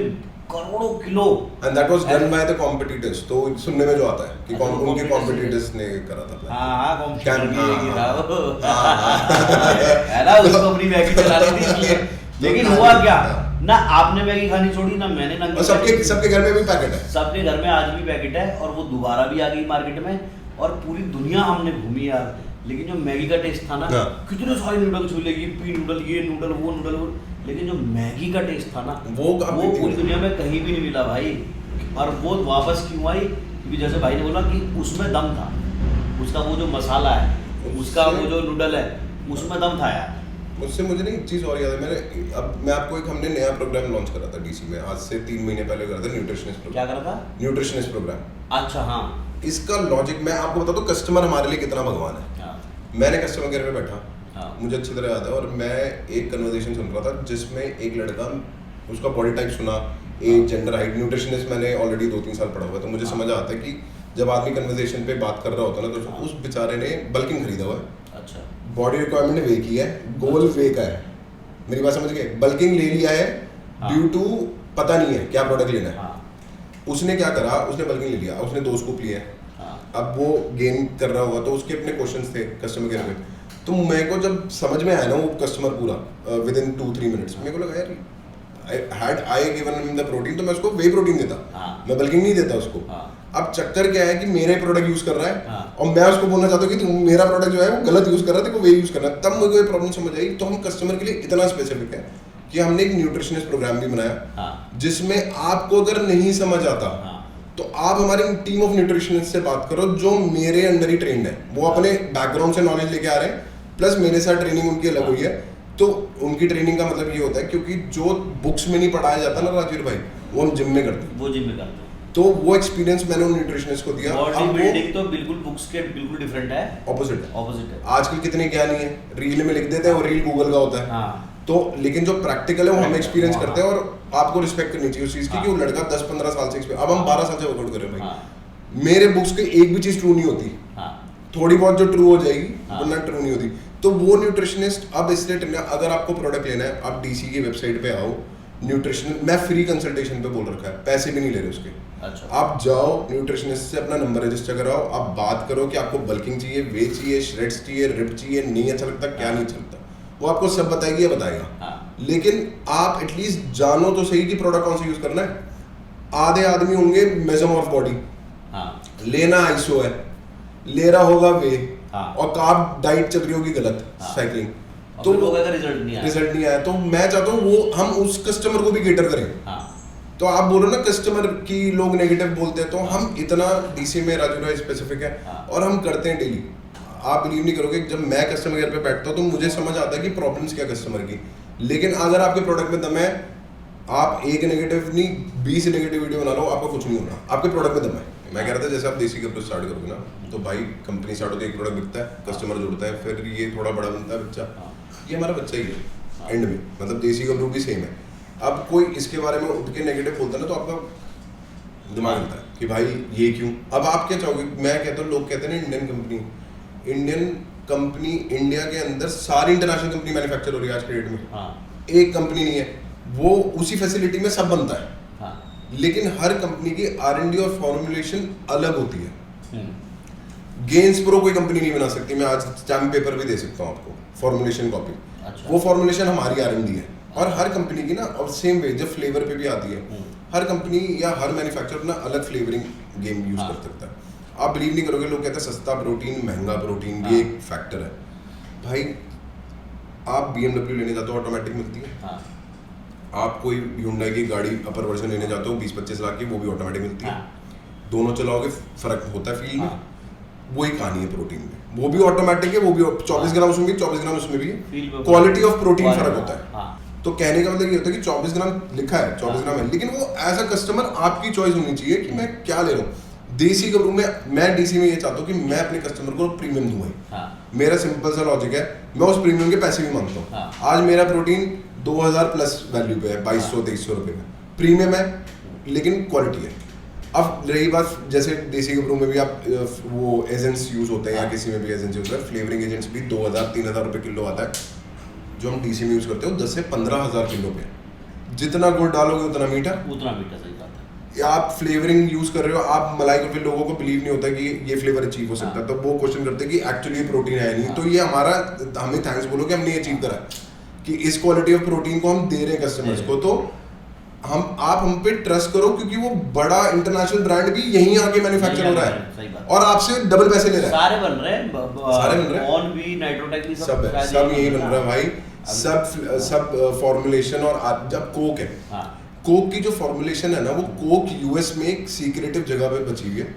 करोड़ों kilo, and that was done by the competitors. तो सुनने में जो आता है कि उनके कॉम्पिटिटर्स ने करा था। हां कॉम्पिटिटर भी है ना, उसको अपनी मैगी चलानी थी इसलिए। लेकिन हुआ क्या ना, आपने मैगी खानी छोड़ी ना मैंने ना। सबके घर में भी पैकेट है, सबके घर में आज भी पैकेट है, और वो दोबारा भी आ गई मार्केट में, और पूरी दुनिया हमने घूमी यार। लेकिन जो मैगी का टेस्ट था ना, कितने सारे नूडल छूले, ये नूडल, ये नूडल, वो नूडल, लेकिन जो मैगी का टेस्ट था ना, वो पूरी दुनिया में कहीं भी नहीं मिला भाई। और वो वापस क्यों आई? क्योंकि जैसे भाई ने बोला कि उसमें दम था, उसका वो जो मसाला है, उसका वो जो नूडल है, उसमें दम था यार। मुझसे मुझे नहीं एक चीज़ और याद है, मैं आपको हमने नया प्रोग्राम लॉन्च करा था डीसी में, आज से 3 महीने पहले करा था, न्यूट्रिशनिस्ट प्रोग्राम। क्या करा था? Nutritionist programme. अच्छा हाँ। इसका लॉजिक मैं आपको बता दूं, कस्टमर हमारे लिए कितना भगवान है। मैंने कस्टमर केयर में बैठा, मुझे अच्छी तरह याद है, और मैं एक कन्वर्सेशन सुन रहा था जिसमें एक लड़का, उसका बॉडी टाइप सुना, एज, जेंडर, हाइट। न्यूट्रिशनिस्ट मैंने ऑलरेडी 2-3 साल पढ़ा हुआ है, तो मुझे समझ आता है कि जब आदमी कन्वर्सेशन पे बात कर रहा होता है ना, तो उस बेचारे ने बल्किंग खरीदा हुआ है। अच्छा। बॉडी रिक्वायरमेंट वे की है, गोल वे का है। मेरी बात समझ गए? बल्किंग ले लिया है ड्यू टू पता नहीं है क्या प्रोडक्ट लेना है। उसने क्या करा, उसने बल्किंग ले लिया, उसने 2 स्कूप लिए। अब वो गेन कर रहा हुआ, तो उसके अपने क्वेश्चंस थे कस्टमर केयर में। तो मेरे को जब समझ में आया ना वो कस्टमर पूरा विद इन 2-3 मिनट्स, मेरे को लगा यार I given him the protein, तो मैं उसको वे प्रोटीन देता, मैं बल्किंग नहीं देता उसको। अब चक्कर क्या है कि मेरे प्रोडक्ट यूज कर रहा है, और मैं उसको बोलना चाहता हूँ कि तुम मेरा प्रोडक्ट जो है वो गलत यूज कर रहा है, तो वे यूज करना है। तब मुझे ये प्रॉब्लम समझ आई। तो हम कस्टमर के लिए इतना स्पेसिफिक है कि हमने एक न्यूट्रिशनिस्ट प्रोग्राम भी बनाया, जिसमें आपको अगर नहीं समझ आता तो आप हमारी टीम ऑफ न्यूट्रिशनिस्ट से बात करो, जो मेरे अंडर ही ट्रेंड है। वो अपने बैकग्राउंड से नॉलेज लेके आ रहे हैं, प्लस मेरे साथ ट्रेनिंग उनकी अलग हुई है। तो उनकी ट्रेनिंग का मतलब ये होता है, क्योंकि जो बुक्स में नहीं पढ़ाया जाता ना राजीव भाई, वो हम जिम में करते हैं। वो जिम में करते हैं। तो वो एक्सपीरियंस मैंने उन न्यूट्रिशनिस्ट को दिया। बॉडी बिल्डिंग तो बिल्कुल बुक्स के बिल्कुल डिफरेंट है, ऑपोजिट है। है। आजकल कितने ज्ञानी है, रील में लिख देते हैं, और रील गूगल का होता है। तो लेकिन जो प्रैक्टिकल है वो हम एक्सपीरियंस करते हैं, और आपको रिस्पेक्ट करनी चाहिए उस चीज की कि वो लड़का 10-15 साल से एक्सपीरियंस। अब हम 12 साल से वर्कआउट कर रहे हैं भाई। मेरे बुक्स के एक भी चीज ट्रू नहीं होती, थोड़ी बहुत जो ट्रू हो जाएगी, वरना ट्रू नहीं होती। तो वो न्यूट्रिशनिस्ट अब इसलिए ट्रेन, अगर आपको प्रोडक्ट लेना है, आप डीसी की वेबसाइट पे आओ, न्यूट्रिशन, मैं फ्री कंसल्टेशन पे बोल रखा है, पैसे भी नहीं ले रहे उसके। अच्छा। आप जाओ न्यूट्रिशनिस्ट से अपना नंबर रजिस्टर कराओ, आप बात करो कि आपको बल्किंग चाहिए, वे चाहिए, श्रेड्स चाहिए, रिप चाहिए, नहीं अच्छा लगता, क्या नहीं अच्छा लगता, वो आपको सब बताएगी या बताएगा। लेकिन आप एटलीस्ट जानो तो सही कि प्रोडक्ट कौन सा यूज करना है। आधे आदमी होंगे मेसोमॉर्फ बॉडी, लेना आइसो है, ले रहा होगा वे, और कार्ब डाइट चल रही होगी गलत, साइकिलिंग, तो रिजल्ट नहीं आया। तो मैं चाहता हूँ वो हम उस कस्टमर को भी केटर करें। तो आप बोल रहे हो ना कस्टमर की लोग नेगेटिव बोलते हैं, तो हम इतना डीसी में राजू भाई स्पेसिफिक है, और हम करते हैं डेली। आप बिलीव नहीं करोगे, जब मैं कस्टमर केयर पे बैठता हूँ तो मुझे समझ आता है कि प्रॉब्लम्स क्या कस्टमर की। लेकिन अगर आपके प्रोडक्ट में दम है, आप एक नेगेटिव नहीं 20 नेगेटिव वीडियो बना लो, आपका कुछ नहीं होना, आपके प्रोडक्ट में दम है। मैं कह रहा था जैसे आप देसी कपड़े स्टार्ट करोगे ना, तो भाई कंपनी स्टार्ट होती है, एक प्रोडक्ट बिकता है, कस्टमर जुड़ता है, फिर ये थोड़ा बड़ा बनता है बच्चा, ये हमारा बच्चा ही है एंड में, मतलब देसी कपड़ों भी सेम है। अब कोई इसके बारे में उठ के नेगेटिव बोलता है ना, तो आपका दिमाग होता है कि भाई ये क्यों। अब आप क्या चाहोगे, मैं कहता हूँ, लोग कहते हैं इंडियन कंपनी, इंडिया के अंदर सारी इंटरनेशनल कंपनी मैन्युफैक्चर हो रही है आज के डेट में। एक कंपनी नहीं है, वो उसी फैसिलिटी में सब बनता है। लेकिन हर कंपनी की R&D और फॉर्मुलेशन अलग होती है। गेन्स प्रो कोई कंपनी नहीं बना सकती, मैं आज स्टैम्प पेपर भी दे सकता हूँ आपको, फॉर्मुलेशन कॉपी। अच्छा। वो फॉर्मुलेशन हमारी R&D है, और हर कंपनी की ना, और सेम वे जब फ्लेवर पे भी आती है, हर कंपनी या हर मैन्युफैक्चरर अपना अलग फ्लेवरिंग गेम यूज कर सकता है। आप बिलीव नहीं करोगे, लोग कहते हैं सस्ता प्रोटीन महंगा प्रोटीन, ये एक फैक्टर है भाई। आप BMW लेने जाते हो ऑटोमेटिक मिलती है, आप कोई Hyundai की गाड़ी अपर वर्जन लेने जाते हो 20-25 लाख की, वो भी ऑटोमेटिक मिलती है। दोनों चलाओगे फर्क होता है फील में, वही कहानी है प्रोटीन में, वो भी ऑटोमेटिक है, वो भी 24 ग्राम उसमें भी 24 ग्राम उसमें भी, क्वालिटी ऑफ प्रोटीन फर्क होता है। तो कहने का मतलब ये होता है कि 24 ग्राम लिखा है 24 ग्राम है, लेकिन वो एज अ कस्टमर आपकी चॉइस होनी चाहिए कि मैं क्या ले रहा हूँ। देसी गबरू में मैं डीसी में ये चाहता हूँ कि मैं अपने कस्टमर को प्रीमियम दूंगा। मेरा सिंपल सा लॉजिक है, मैं उस प्रीमियम के पैसे भी मांगता हूँ। आज मेरा प्रोटीन 2000 प्लस वैल्यू पे है, 2200-2300 रुपये में प्रीमियम है, लेकिन क्वालिटी है। अब रही बात, जैसे देसी गबरू में भी आप वो एजेंट्स यूज होते हैं या किसी में भी एजेंट्स यूज होता है, फ्लेवरिंग एजेंट्स भी 2000-3000 रुपये किलो आता है, जो हम डीसी में यूज करते हो 10 से 15,000 किलो पे। जितना गुड़ डालोगे उतना मीठा, सही बात है। या आप फ्लेवरिंग यूज कर रहे हो, आप मलाई को, फिर लोगों को बिलीव नहीं होता कि ये फ्लेवर अचीव हो सकता है, तो वो क्वेश्चन करते हैं कि एक्चुअली ये प्रोटीन है नहीं। तो ये हमारा, हमें थैंक्स बोलो कि हमने अचीव करा कि इस क्वालिटी ऑफ प्रोटीन को हम दे रहे हैं कस्टमर्स को। तो आप हम पे ट्रस्ट करो, क्योंकि वो बड़ा इंटरनेशनल ब्रांड भी यहीं आके मैन्युफैक्चर हो रहा है और आपसे डबल पैसे ले रहा है। सारे बन रहे हैं, ऑन भी, नाइट्रोटेक भी, सब यही बन रहा है भाई। सब फॉर्मुलेशन। और जब कोक है, कोक की जो फॉर्मुलेशन है ना, वो कोक यूएस में एक सीक्रेटिव जगह पे बची हुई है,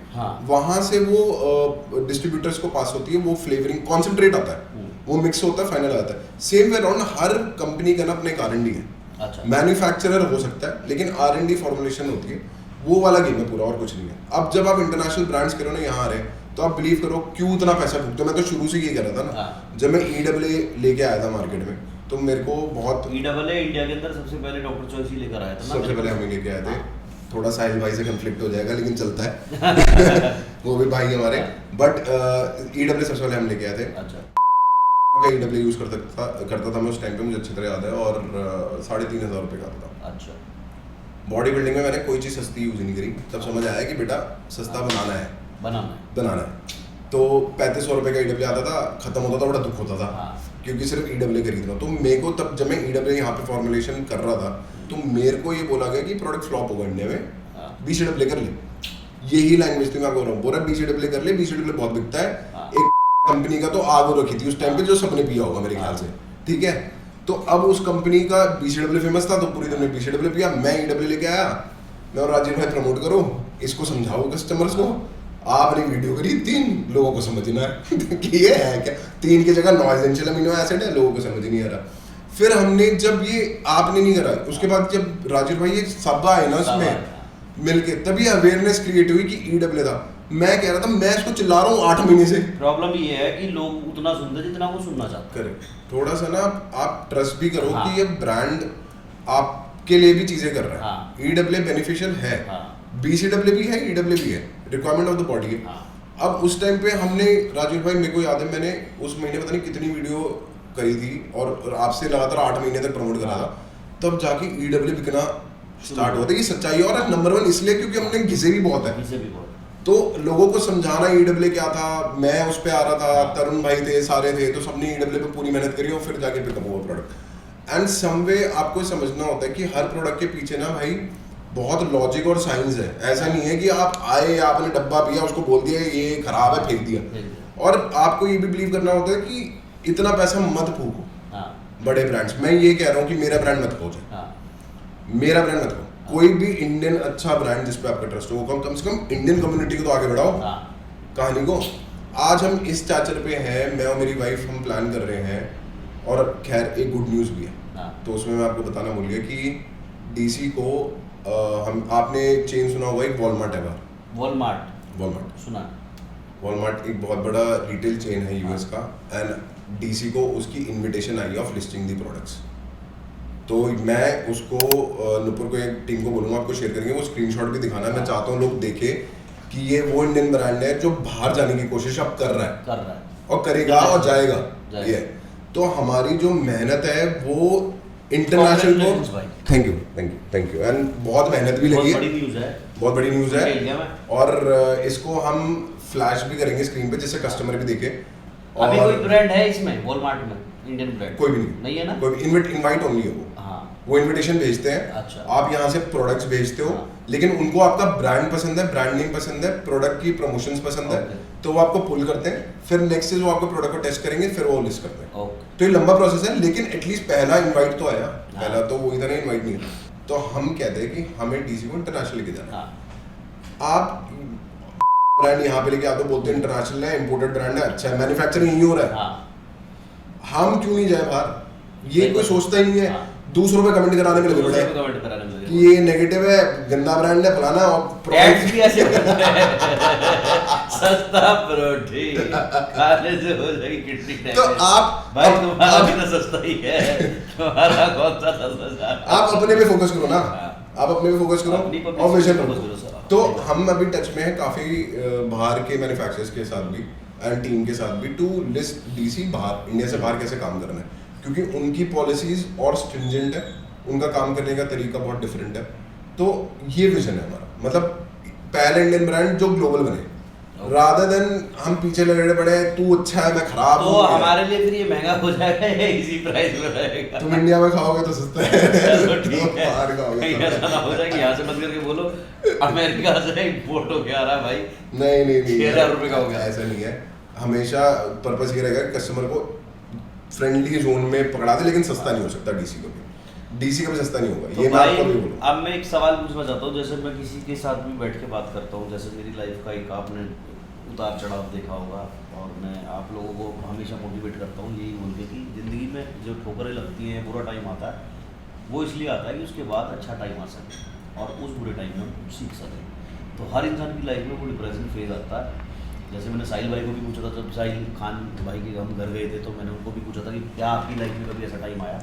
वहां से वो डिस्ट्रीब्यूटर्स को पास होती है, वो फ्लेवरिंग कॉन्सेंट्रेट आता है, वो मिक्स होता है, फाइनल आता है। सेम वे अराउंड हर कंपनी का ना अपने एक R&D है। मैन्युफैक्चरर हो सकता है, लेकिन R&D फॉर्मुलेशन होती है, वो वाला गेम है पूरा, और कुछ नहीं है। अब जब आप इंटरनेशनल ब्रांड्स करो ना यहाँ आ रहे, तो आप बिलीव करो क्यों इतना पैसा फूकते हो। मैं तो शुरू से ये कर रहा था ना, जब मैं EAA लेके आया था मार्केट में, तो मेरे को बहुत EAA इंडिया के अंदर सबसे पहले डॉक्टर चॉइस ही लेकर आया था ना, सबसे पहले हम ही लेके आए थे। थोड़ा साहिल भाई से कंफ्लिक्ट हो जाएगा, लेकिन चलता है वो भी भाई हमारे, बट EAA सबसे पहले हम लेके आए थे। अच्छा, EAA यूज करता था मैं उस टाइम पे, मुझे अच्छी तरह याद है, और 3,500 रुपये का था। अच्छा, बॉडी बिल्डिंग में मैंने कोई चीज़ सस्ती यूज नहीं करी, तब समझ आया कि बेटा सस्ता बनाना है। तो 3,500 रुपये का EAA आता था, खत्म होता था, बड़ा दुख होता था, क्योंकि सिर्फ EAA खरीद रहा। तो मेरे को तब, जब मैं EAA यहाँ पे फॉर्मुलेशन कर रहा था, तो मेरे को ये बोला गया कि प्रोडक्ट फ्लॉप होगा इंडिया में, BCAA कर ले। यही लैंग्वेज थी, मैं आपको बोल रहा हूँ, बोला BCAA कर ले, BCAA बहुत बिकता है। एक कंपनी का तो आग रखी थी उस टाइम पे, जो सबने पिया होगा मेरे ख्याल से, ठीक है। तो अब उस कंपनी का BCAA फेमस था, तो पूरी दुनिया BCAA पिया। मैं EAA लेके आया, मैं और राजीव भाई प्रमोट करो, इसको समझाओ कस्टमर्स को। आपने वीडियो करी, 3 लोगों को समझना है कि ये है क्या, 3 की जगह नॉइसेंशियल अमीनो एसिड है, लोगों को समझ नहीं आ रहा। फिर हमने, जब ये आपने नहीं करा, उसके बाद जब राजीव भाई ये सब आए ना उसमें मिलके, तभी अवेयरनेस क्रिएट हुई कि EAA था। मैं कह रहा था, मैं इसको चिल्ला रहा हूँ 8 महीने से। प्रॉब्लम ये है कि लोग उतना सुनते जितना वो सुनना चाहते हैं। करेक्ट। थोड़ा सा ना आप ट्रस्ट भी करो कि ये ब्रांड आपके लिए भी चीजें कर रहा है। EAA बेनिफिशियल है, BCAA भी है, EAA भी है, रिक्वायरमेंट ऑफ द बॉडी है। अब उस टाइम पे हमने, राजीव भाई मेरे को याद है, मैंने उस महीने पता नहीं कितनी वीडियो करी थी, और आपसे लगातार 8 महीने तक प्रमोट करा था, तब जाके EAA बिकना स्टार्ट हुआ था। ये सच्चाई। और नंबर 1 इसलिए क्योंकि हमने घिसे भी बहुत है, तो लोगों को समझाना EAA क्या था, मैं उस पे आ रहा था, तरुण भाई थे, सारे थे, तो सबने EAA पे पूरी मेहनत करी और फिर जाके पिकअप हुआ प्रोडक्ट। एंड सम वे आपको समझना होता है कि हर प्रोडक्ट के पीछे ना भाई बहुत लॉजिक और साइंस है। ऐसा नहीं है कि आप आए, आपने डब्बा पिया, उसको बोल दिया ये खराब है, फेंक दिया। और आपको ये भी बिलीव करना होता है कि इतना पैसा मत फूको बड़े ब्रांड्स। मैं ये कह रहा हूँ कि मेरा ब्रांड मत खो जाए, मेरा ब्रांड मत खो। कोई भी इंडियन अच्छा ब्रांड जिस पे आपका ट्रस्ट हो, कम से कम इंडियन कम्युनिटी को तो आगे बढ़ाओ कहानी को। आज हम इस चाचर पे हैं, मैं और मेरी वाइफ हम प्लान कर रहे हैं, और खैर एक गुड न्यूज़ भी है, तो उसमें मैं आपको बताना भूल गया कि डीसी को हम, आपने चेन सुना होगा, एक वॉलमार्ट है बाहर। वॉलमार्ट सुना। वॉलमार्ट एक बहुत बड़ा रिटेल चेन है यूएस का, एंड डीसी को उसकी invitation I of listing the products. तो मैं उसको नुपुर को, एक टीम को बोलूँगा, आपको शेयर करेंगे, वो स्क्रीनशॉट भी दिखाना। मैं चाहता हूँ लोग देखें कि ये वो इंडियन ब्रांड है जो बाहर जाने की कोशिश अब कर रहा है और करेगा और जाएगा। ये तो हमारी जो मेहनत है वो इंटरनेशनल को, थैंक यू एंड बहुत मेहनत भी लगी है, बहुत बड़ी न्यूज़ है। और इसको हम फ्लैश भी करेंगे स्क्रीन पे, जिससे कस्टमर भी देखे। अभी कोई ब्रांड है इसमें वॉलमार्ट में इंडियन ब्रांड? कोई भी नहीं है ना, कोई इनवाइट ओनली है वो इनविटेशन भेजते हैं। अच्छा। आप यहाँ से प्रोडक्ट्स भेजते हो, लेकिन उनको आपका ब्रांड पसंद है, ब्रांड नेम पसंद है, प्रोडक्ट की प्रमोशंस पसंद है, तो वो आपको पुल करते हैं। फिर नेक्स्ट इज वो आपको प्रोडक्ट को टेस्ट करेंगे, फिर वो लिस्ट करते हैं। तो ये लंबा प्रोसेस है, लेकिन एटलीस्ट पहला इन्वाइट तो आया। पहला तो वो इतना इन्वाइट नहीं था। तो हम कहते हैं कि हमें डीसी को इंटरनेशनल लेके जाना है। आप ब्रांड यहाँ पे लेके आते हो, बोलते हैं इंटरनेशनल है, इंपोर्टेड ब्रांड है, अच्छा है, मैन्युफैक्चरिंग यही हो रहा है, हम क्यों नहीं जाए बाहर? ये कोई सोचता ही नहीं है। 200 रुपए कमेंट कराने में लगे पड़े कि ये नेगेटिव है, गंदा ब्रांड है, फलाना, और एड्स भी ऐसे सस्ता प्रोटीन खाने से हो जाएगी किडनी। तो आप भाई तुम्हारा भी तो सस्ता ही है, तुम्हारा कौन सा सस्ता? आप अपने पे फोकस करो ना, आप अपने पे फोकस करो और विजन करो। तो हम अभी टच में है काफी बाहर के मैन्युफैक्चरर्स के साथ भी एंड टीम के साथ भी, टू लिस्ट डीसी बाहर, इंडिया से बाहर कैसे काम करना है, क्योंकि उनकी पॉलिसीज और स्ट्रिंजेंट है, उनका काम करने का तरीका बहुत डिफरेंट है। तो ये विजन है हमारा, मतलब पहले इंडियन ब्रांड जो ग्लोबल बने, रादर देन हम पीछे लगे पड़े, तू अच्छा है मैं खराब हूं। तो हमारे लिए फिर ये महंगा हो जाएगा या इसी प्राइस में रहेगा? तुम इंडिया में खाओगे तो सस्ता है, चलो ठीक है, बाहर खाओगे ऐसा ना हो जाए कि यहाँ से मत करके बोलो अमेरिका से इंपोर्ट होके आ रहा है भाई। नहीं 6,000 रुपए का हो गया। ऐसा नहीं है, हमेशा पर्पस ये रहेगा कि कस्टमर को फ्रेंडली जोन में पकड़ा दे, लेकिन सस्ता नहीं हो सकता डीसी को भी, डीसी का भी सस्ता नहीं होगा। तो ये मैं आपको भी बोलूं। अब मैं एक सवाल पूछना चाहता हूँ, जैसे मैं किसी के साथ भी बैठ के बात करता हूँ, जैसे मेरी लाइफ का एक आपने उतार चढ़ाव देखा होगा, और मैं आप लोगों को हमेशा मोटिवेट करता हूँ यही बोल के कि ज़िंदगी में जो ठोकरें लगती हैं, बुरा टाइम आता है, वो इसलिए आता है कि उसके बाद अच्छा टाइम आ सके और उस बुरे टाइम में हम सीख सकें। तो हर इंसान की लाइफ में वो डिप्रेशन फेज आता है। जैसे मैंने साहिल भाई को भी पूछा था, जब साहिल खान भाई के हम घर गए थे, तो मैंने उनको भी पूछा था कि क्या आपकी लाइफ में कभी ऐसा टाइम आया?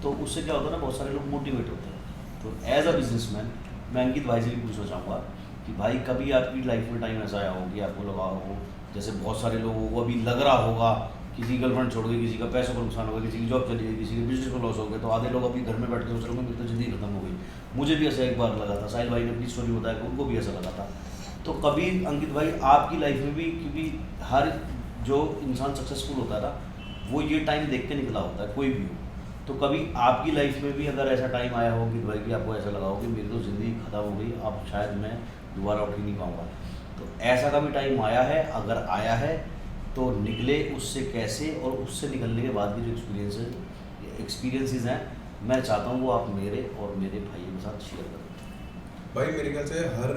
तो उससे क्या होता है ना, बहुत सारे लोग मोटिवेट होते हैं। तो एज अ बिजनेसमैन मैं अंकित भाई से भी पूछना चाहूँगा कि भाई कभी आपकी लाइफ में टाइम ऐसा आया हो कि आपको लगा हो, जैसे बहुत सारे लोगों को अभी लग रहा होगा, किसी गर्लफ्रेंड छोड़ गई, किसी का पैसों का नुकसान होगा, किसी की जॉब चली गई, किसी के बिजनेस में लॉस हो गया, तो आधे लोग अभी घर में बैठ के सोच रहे होंगे मेरी तो ज़िंदगी खत्म हो गई। मुझे भी ऐसा एक बार लगा था, साहिल भाई ने अपनी स्टोरी बताया कि उनको भी ऐसा लगा था। तो कभी अंकित भाई आपकी लाइफ में भी, क्योंकि हर जो इंसान सक्सेसफुल होता है ना, वो ये टाइम देख के निकला होता है, कोई भी हो, तो कभी आपकी लाइफ में भी अगर ऐसा टाइम आया हो कि भाई कि आपको ऐसा लगा हो कि मेरी तो ज़िंदगी खत्म हो गई, अब शायद मैं दोबारा उठ ही नहीं पाऊँगा, तो ऐसा कभी टाइम आया है? अगर आया है तो निकले उससे कैसे, और उससे निकलने के बाद की जो एक्सपीरियंसेस हैं, मैं चाहता हूँ वो आप मेरे और मेरे भाइयों के साथ शेयर करें। भाई मेरे ख्याल से हर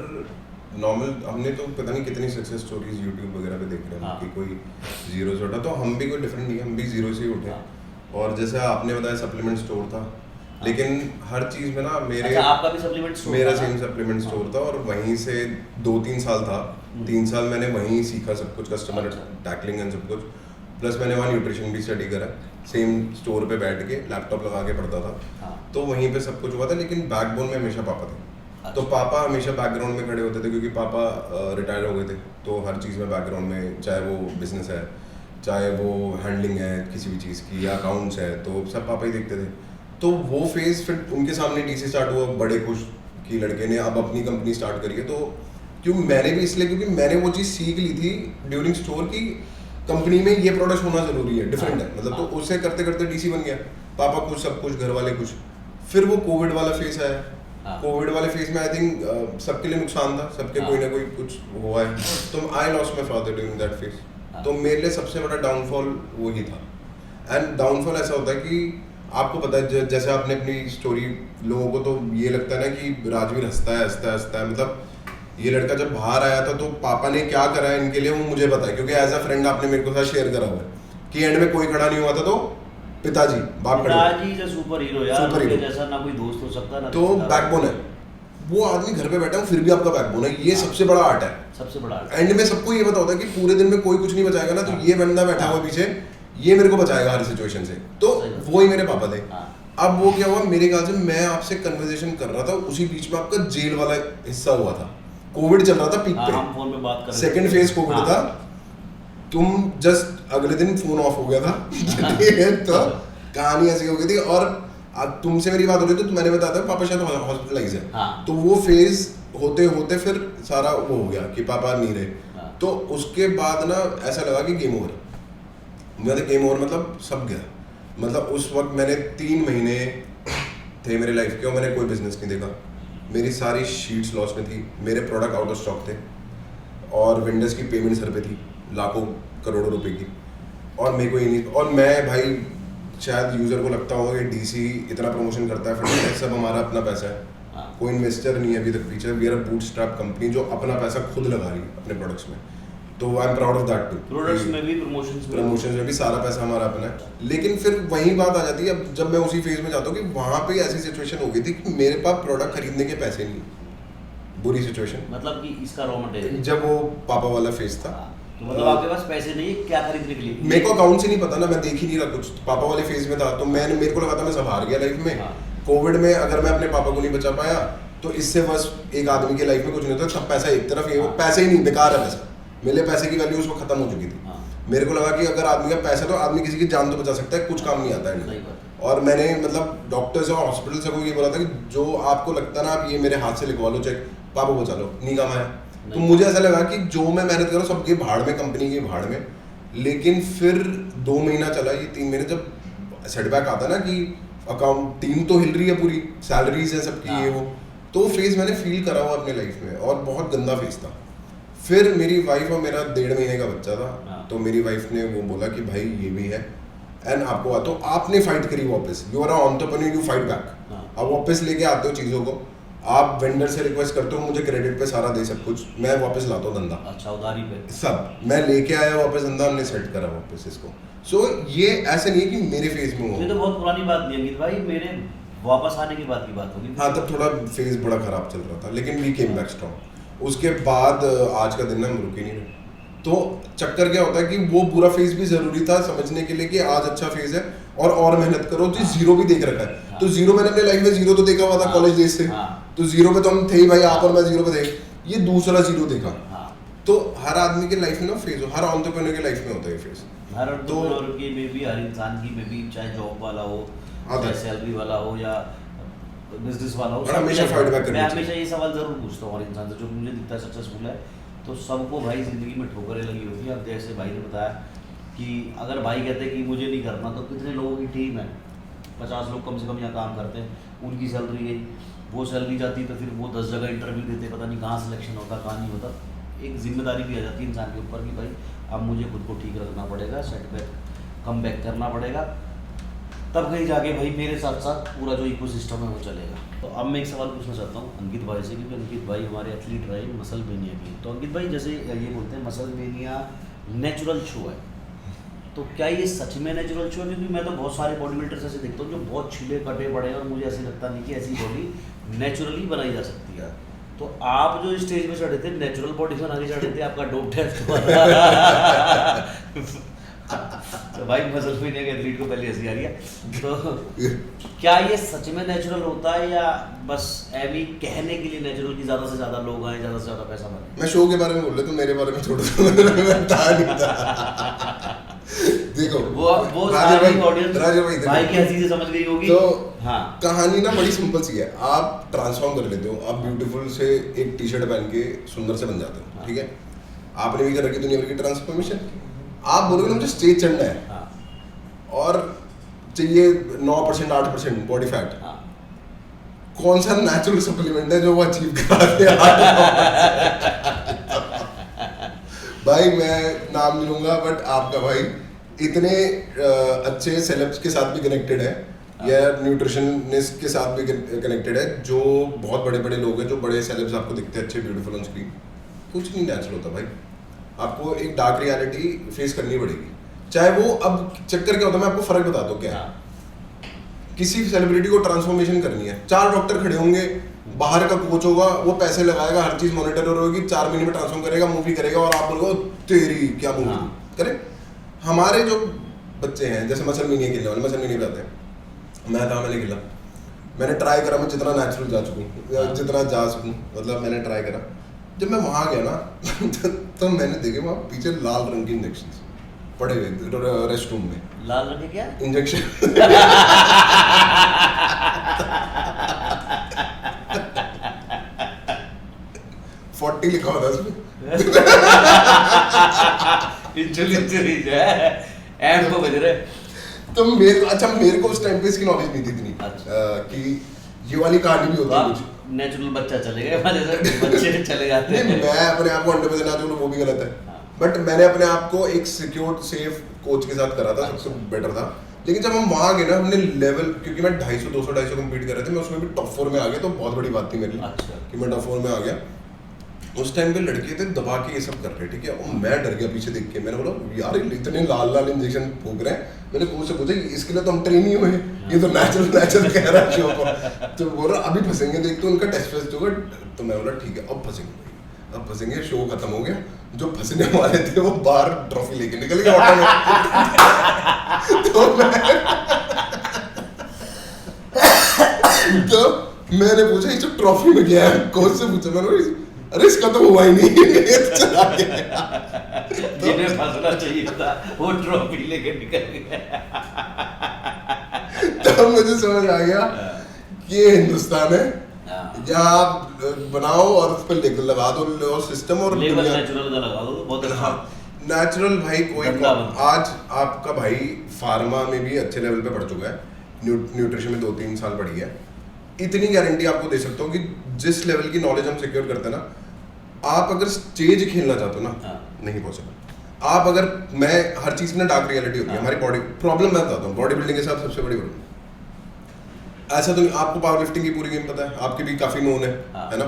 नॉर्मल, हमने तो पता नहीं कितनी सक्सेस स्टोरीज यूट्यूब वगैरह पे देख रहे हैं कि कोई जीरो से उठा, तो हम भी कोई डिफरेंट नहीं है, हम भी जीरो से ही उठे। और जैसे आपने बताया सप्लीमेंट स्टोर था, लेकिन हर चीज़ में ना मेरे आपका भी सप्लीमेंट स्टोर? मेरा सेम सप्लीमेंट स्टोर था, और वहीं से 2-3 साल था, 3 साल मैंने वहीं सीखा सब कुछ, कस्टमर टैकलिंग एंड सब कुछ, प्लस मैंने वहाँ न्यूट्रिशन भी स्टडी करा, सेम स्टोर पे बैठ के लैपटॉप लगा के पढ़ता था। तो वहीं पे सब कुछ हुआ था, लेकिन बैकबोन में हमेशा पापा थे। तो पापा हमेशा बैकग्राउंड में खड़े होते थे, क्योंकि पापा रिटायर हो गए थे, तो हर चीज़ में बैकग्राउंड में, चाहे वो बिजनेस है, चाहे वो हैंडलिंग है किसी भी चीज़ की, या अकाउंट्स है, तो सब पापा ही देखते थे। तो वो फेज़ फिर उनके सामने डीसी स्टार्ट हुआ, बड़े खुश कि लड़के ने अब अपनी कंपनी स्टार्ट करी है। तो क्यों मैंने भी इसलिए, क्योंकि मैंने वो चीज़ सीख ली थी ड्यूरिंग स्टोर की, कंपनी में ये प्रोडक्ट होना ज़रूरी है, डिफरेंट है, मतलब। तो उससे करते करते डीसी बन गया, पापा खुश, सब कुछ, घर वाले खुश। फिर वो कोविड वाला फेज़ आया। कोविड वाले फेज में आई थिंक सबके लिए नुकसान था, सबके कोई ना कोई कुछ हुआ है, तो I lost my father during that phase. तो मेरे लिए सबसे बड़ा डाउनफॉल वही था। एंड डाउनफॉल ऐसा होता है कि आपको पता है, जैसे आपने अपनी स्टोरी, लोगों को तो ये लगता है ना कि राजवीर हंसता है, मतलब ये लड़का जब बाहर आया था तो पापा ने क्या करा है इनके लिए वो मुझे पता है, क्योंकि एज अ फ्रेंड आपने मेरे को साथ शेयर करा हुआ है कि एंड में कोई खड़ा नहीं हुआ था, तो पिताजी, बाप खड़े, पिताजी जो सुपर हीरो यार, सुपर हीरो जैसा ना कोई दोस्त हो सकता ना, तो बैकबोन है वो आदमी। घर पे बैठा हूँ फिर भी आपका बैकबोन है, ये सबसे बड़ा आर्ट है, सबसे बड़ा आर्ट। एंड में सबको ये पता होता है कि पूरे दिन में कोई कुछ नहीं बचाएगा ना, तो ये बंदा बैठा हुआ पीछे, ये मेरे को बचाएगा हर सिचुएशन से। तो वो ही मेरे पापा थे। अब वो क्या हुआ, मेरे ख्याल से मैं आपसे कन्वर्सेशन कर रहा था, उसी बीच में आपका जेल वाला हिस्सा हुआ था, कोविड चल रहा था पीक पे, हम फोन पे बात कर रहे थे, सेकंड फेज कोविड था, तुम जस्ट अगले दिन फोन ऑफ हो गया था। तो कहानी ऐसी हो गई थी, और अब तुमसे मेरी बात हो रही थी, तो मैंने बताया था पापा शायद हॉस्पिटलाइज है। तो वो फेज होते होते फिर सारा वो हो गया कि पापा नहीं रहे। तो उसके बाद ना ऐसा लगा कि गेम ओवर, मतलब गेम ओवर, मतलब सब गया। मतलब उस वक्त मैंने 3 महीने थे मेरे लाइफ के और मैंने कोई बिजनेस नहीं देखा। मेरी सारी शीट्स लॉस में थी, मेरे प्रोडक्ट आउट ऑफ स्टॉक थे और वेंडर्स की पेमेंट सर पे थी लाखों करोड़ों रुपए की, और मेरे को ये नहीं। और मैं भाई शायद यूज़र को लगता होगा कि डीसी इतना प्रमोशन करता है, फटाफट सब हमारा अपना पैसा है, कोई इन्वेस्टर नहीं है अभी तक पीछे। We are a bootstrap company जो अपना पैसा खुद लगा रही है अपने प्रोडक्ट्स में, तो I am proud of that too. Products में भी प्रमोशंस में भी सारा पैसा हमारा अपना है। लेकिन फिर वही बात आ जाती है, अब जब मैं उसी फेज में जाता हूँ कि वहाँ पे ऐसी सिचुएशन हो गई थी कि मेरे पास प्रोडक्ट खरीदने के पैसे नहीं, बुरी सिचुएशन। मतलब कि इसका रॉ मटेरियल जब वो पापा वाला फेज था, तो मतलब आपके पास पैसे नहीं है क्या खरीदने के लिए? मेरे को अकाउंट से नहीं पता ना, मैं देख ही नहीं रहा कुछ। पापा वाले फेज में था तो मेरे को लगा था मैं सब हार गया लाइफ में। कोविड में अगर मैं अपने पापा को नहीं बचा पाया तो इससे बस एक आदमी के लाइफ में कुछ नहीं होता, सब पैसा एक तरफ, ये वो पैसे ही नहीं, बेकार है पैसा। मेरे पैसे की वैल्यू उस वक्त खत्म हो चुकी थी। मेरे को लगा कि अगर आदमी का पैसा, तो आदमी किसी की जान तो बचा सकता है, कुछ काम नहीं आता है। और मैंने मतलब डॉक्टर से और हॉस्पिटल से को ये बोला था कि जो आपको लगता है ना, आप ये मेरे हाथ से लिखवा लो चेक, पापा बचा लो, नहीं काम आया। तो मुझे ऐसा लगा कि जो मैं मेहनत कर रहा हूँ सबके भाड़ में, कंपनी की भाड़ में। लेकिन फिर 2 महीना चला, ये 3 महीने, जब सेटबैक आता ना कि अकाउंट टीम तो हिल रही है पूरी, सैलरीज है सबकी, ये वो, तो फेज मैंने फील करा हुआ अपने लाइफ में और बहुत गंदा फेज था। फिर मेरी वाइफ और मेरा 1.5 महीने का बच्चा था, तो मेरी वाइफ ने वो बोला कि भाई ये भी है एंड आपको, तो आपने फाइट करी वापस, you are a entrepreneur, you fight back. आप वापस लेके आते हो चीज़ों को, आप वेंडर से रिक्वेस्ट करते हो मुझे क्रेडिट पे सारा दे सब कुछ, मैं वापस लाता हूँ धंधा। अच्छा, उधारी पे सब मैं लेके आया वापस धंधा, हमने सेट करा वापस इसको। सो ये ऐसा नहीं है कि मेरे फेज में हो, ये तो बहुत पुरानी बात नहीं अंकित भाई, मेरे वापस आने की बात होगी। हाँ, तब थोड़ा फेज बड़ा खराब चल रहा था, लेकिन वी केम बैक स्ट्रॉन्ग। उसके बाद आज का दिन हम रुके नहीं रहे। तो चक्कर क्या होता है कि वो पूरा फेज भी जरूरी था समझने के लिए कि आज अच्छा फेज है और मेहनत करो। तो जीरो भी देख रखा है, तो जीरो मैंने अपने लाइफ में जीरो तो देखा हुआ था कॉलेज डेज से, तो जीरो पे तो हम थे ही भाई, आप और मैं जीरो पे थे। ये दूसरा जीरो देखा। तो हर आदमी के लाइफ में ना फेज, हर एंटरप्रेन्योर के लाइफ में होता है फेज, हर एंटरप्रेन्योर की में भी, हर इंसान की में भी, चाहे जॉब वाला हो, चाहे सैलरी वाला हो या बिजनेस वाला हो, हमेशा फाइट बैक करना। मैं हमेशा ये सवाल जरूर पूछता हूँ हर इंसान से जो मुझे दिखता है सक्सेसफुल है, तो सबको भाई जिंदगी में ठोकरें लगी होती है। अब जैसे भाई ने बताया कि अगर भाई कहते हैं कि मुझे नहीं करना, तो कितने लोगों की टीम है, 50 लोग कम से कम यहाँ काम करते हैं, उनकी सैलरी गई, वो सैलरी जाती तो फिर वो 10 जगह इंटरव्यू देते, पता नहीं कहाँ सिलेक्शन होता कहाँ नहीं होता। एक जिम्मेदारी भी आ जाती है इंसान के ऊपर कि भाई अब मुझे खुद को ठीक रखना पड़ेगा, सेटबैक कम बैक करना पड़ेगा, तब कहीं जाके भाई मेरे साथ साथ पूरा जो इकोसिस्टम है वो चलेगा। तो अब मैं एक सवाल पूछना चाहता हूँ अंकित भाई से, क्योंकि अंकित भाई हमारे एथलीट रहे मसल मेनिया के। तो अंकित भाई जैसे ये बोलते हैं मसल मेनिया नेचुरल शो है, तो क्या ये सच में नेचुरल शो है? क्योंकि मैं तो बहुत सारे बॉडी बिल्डर्स ऐसे देखता हूँ जो बहुत छिले कटे पड़े हैं और मुझे ऐसे लगता नहीं कि ऐसी बॉडी नेचुरली बनाई जा सकती है। तो आप जो स्टेज पे चढ़े थे नेचुरल बॉडी बना के चढ़े थे, आपका डोप टेस्ट तो भाई मसल मेनिया के एथलीट को पहले हंसी आ रही है। तो क्या ये सच में नेचुरल होता है या बस ऐवी कहने के लिए नेचुरल की ज़्यादा से ज़्यादा लोग आए, ज़्यादा से ज़्यादा पैसा बने? मैं शो के बारे में बोल रहा, तो मेरे बारे में थोड़ा देखो वो सारी ऑडियंस भाई की हंसी से समझ गई होगी। तो हाँ, कहानी ना बड़ी सिंपल सी है, आप ट्रांसफॉर्म कर लेते हो, आप ब्यूटीफुल से एक टी शर्ट पहन के सुंदर से बन जाते हो, ठीक है? आपने भी कर रखी दुनिया भर की ट्रांसफॉर्मेशन। आप बोलोगे ना मुझे स्टेज चढ़ना है और चाहिए 9% 8% बॉडी फैट, कौन सा नेचुरल सप्लीमेंट है जो वो अचीव करा दे? भाई मैं नाम नहीं लूंगा, बट आपका भाई इतने अच्छे सेलेब्स के साथ भी कनेक्टेड है या न्यूट्रिशनिस्ट के साथ भी कनेक्टेड है, जो बहुत बड़े बड़े लोग हैं, जो बड़े सेलेब्स आपको दिखते हैं अच्छे ब्यूटीफुल ऑन स्क्रीन। कुछ नहीं नेचुरल होता भाई, आपको एक डार्क रियलिटी फेस करनी पड़ेगी। चाहे वो, अब चक्कर क्या होता है, मैं आपको फर्क बताता हूँ क्या है। किसी सेलिब्रिटी को ट्रांसफॉर्मेशन करनी है, 4 डॉक्टर खड़े होंगे, बाहर का कोच होगा, वो पैसे लगाएगा, हर चीज मॉनिटर होगी, 4 महीने में ट्रांसफॉर्म करेगा, मूवी करेगा, और आप बोलोगे तेरी क्या मूवी करे। हमारे जो बच्चे हैं, जैसे मसल मेनिया खेलने वाले, मसल मेनिया पे आते हैं, मैं था, मैंने खेला, मैंने ट्राई करा, मैं जितना नेचुरल जा सकूँ, जितना जा सकूँ, मतलब मैंने ट्राई करा। जब मैं वहाँ गया ना तो मैंने देखे वहाँ पीछे लाल रंग के इंजेक्शन पड़े हुए रेस्ट रूम में। लाल रंग के क्या इंजेक्शन? $40 लिखा होता है उसमें। तो मेरे को उस टाइम पे इसकी नॉलेज नहीं थी इतनी, कि ये वाली कहानी भी होती है कुछ। नेचुरल बच्चा चले गए हमारे बच्चे चले जाते हैं। मैं अपने आप को 100% ना चलूं वो भी गलत है, बट मैंने अपने आप को एक सिक्योर सेफ कोच के साथ करा था, सबसे बेटर था। लेकिन जब हम वहाँ गए ना, हमने लेवल, क्योंकि मैं 250 कम्पीट कर रहे थे, मैं उसमें भी टॉप 4 में आ गया, तो बहुत बड़ी बात थी मेरे लिए कि मैं टॉप 4 में आ गया। उस टाइम पे लड़के थे दबा के ये सब कर रहे, ठीक है, और मैं डर गया पीछे देख के। मैंने बोला यार इतने लाल इंजेक्शन फूक रहे हैं। मैंने कोच से पूछा इसके लिए तो हम ट्रेन ही हुए, ये तो नेचुरल कह रहा है शो को। तो बोल रहा अभी फंसेंगे, देख तो उनका टेस्ट होगा। तो मैं बोला ठीक है अब फंसेंगे, शो खत्म हो गया। जो फंसने वाले थे वो बाहर ट्रॉफी लेके निकल गए ऑटो में। तो मैंने पूछा ये जो ट्रॉफी में गया है, कोच से पूछा, मैंने अरे इसका तो हुआ ही नहीं, चला गया। जिन्हें फंसना चाहिए था वो ट्रॉफी लेके निकल गए। तब मुझे समझ आ गया कि ये हिंदुस्तान है, जहाँ आप बनाओ और उस पर लगा दो सिस्टम, और नेचुरल का लगा दो बहुत अच्छा। नेचुरल भाई कोई आज आपका भाई फार्मा में भी अच्छे लेवल पे पढ़ चुका है, न्यूट्रिशन में 2-3 साल पढ़ी है। इतनी गारंटी आपको दे सकता हूँ कि जिस लेवल की नॉलेज हम सिक्योर करते हैं ना, आप अगर स्टेज खेलना चाहते हो ना, नहीं पॉसिबल। आप अगर, मैं हर चीज की ना डार्क रियलिटी होती है हमारी बॉडी प्रॉब्लम। मैं बताता हूँ बॉडी बिल्डिंग के साथ सबसे बड़ी प्रॉब्लम ऐसा तो नहीं, आपको पावर लिफ्टिंग की पूरी गेम पता है, आपके भी काफी नोन है ना,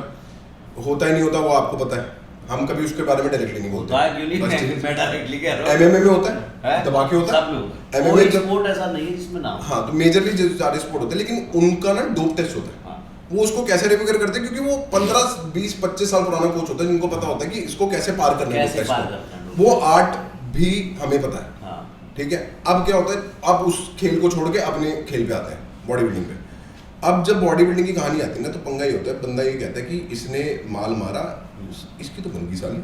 होता ही नहीं होता वो आपको पता है, हम कभी उसके बारे में डायरेक्टली नहीं बोलते। एमएमए में होता है, दबा के होता है, एमएमए स्पोर्ट ऐसा नहीं है जिसमें ना। हाँ, तो मेजरली सारे स्पोर्ट होते हैं, लेकिन उनका ना डोप टेस्ट होता है। वो उसको कैसे रिपेयर करते हैं, क्योंकि वो 15, 20, 25 साल पुराना कोच होता है, जिनको पता होता है कि इसको कैसे पार करना है। वो आर्ट भी हमें पता है, ठीक है। अब क्या होता है, अब उस खेल को छोड़ के अपने खेल पे आते हैं, बॉडी बिल्डिंग पे। अब जब बॉडी बिल्डिंग की कहानी आती है ना, तो पंगा ही होता है, बंदा ये कहता है कि इसने माल मारा, इसकी तो बन गई साली,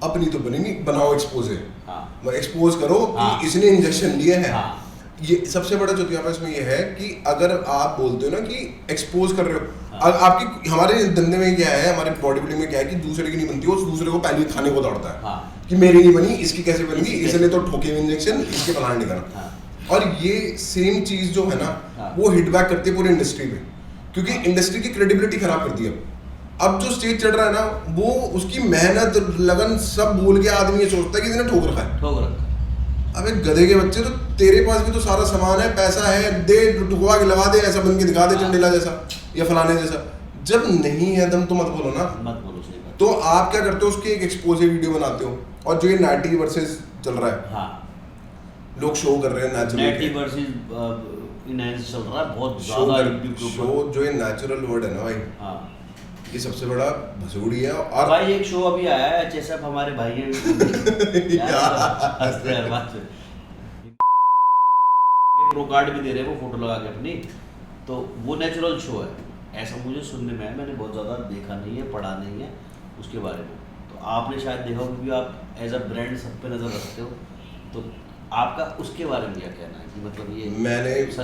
अपनी तो बनी नहीं, बनाओ एक्सपोज है, एक्सपोज करो कि इसने इंजेक्शन लिए है। ये सबसे बड़ा चौथियापा इसमें ये है कि अगर आप बोलते हो ना कि एक्सपोज कर रहे हो, आपकी हमारे धंधे में क्या है, हमारे बॉडी बिल्डिंग में क्या है कि दूसरे की नहीं बनती, वो दूसरे को पहले खाने को दौड़ता है कि मेरी नहीं बनी, इसकी कैसे बनेगी, इसने तो ठोके इंजेक्शन, इसके बनाने नहीं करना। और ये सेम चीज जो है ना, वो हिट बैक करती है पूरी इंडस्ट्री पे, क्योंकि इंडस्ट्री की क्रेडिबिलिटी खराब कर दी है। अब जो स्टेज चढ़ रहा है ना, वो उसकी मेहनत लगन सब भूल के आदमी ये सोचता है कि इसने ठोक रखा है। अबे गधे के बच्चे, तो तेरे पास भी तो सारा सामान है, पैसा है, दे ठुकवा के लगा दे, ऐसा बन के दिखा दे चंडेला जैसा या फलाने जैसा। जब नहीं है दम तो मत बोलो ना, मत बोलो। तो आप क्या करते हो, उसकी एक एक्सपोजिव वीडियो बनाते हो, और जो ये नाटी वर्सेस चल रहा है, लोग शो कर रहे हैं नेचुरल वर्सेस इनहैंस चल रहा है बहुत ज्यादा शो, जो ये नेचुरल वर्ड है ना भाई, ये सबसे बड़ा भसूड़ी है। और भाई एक शो अभी आया है एचएसएफ, हमारे भाई हैं प्रो कार्ड भी दे रहे हैं वो फोटो लगा के अपनी, तो वो नेचुरल शो है ऐसा मुझे सुनने में है। मैंने बहुत ज़्यादा देखा नहीं है, पढ़ा नहीं है उसके बारे में, तो आपने शायद देखा, क्योंकि आप एज अ ब्रांड सब पे नज़र रखते हो, तो आपका उसके बारे में क्या कहना है कि मतलब ये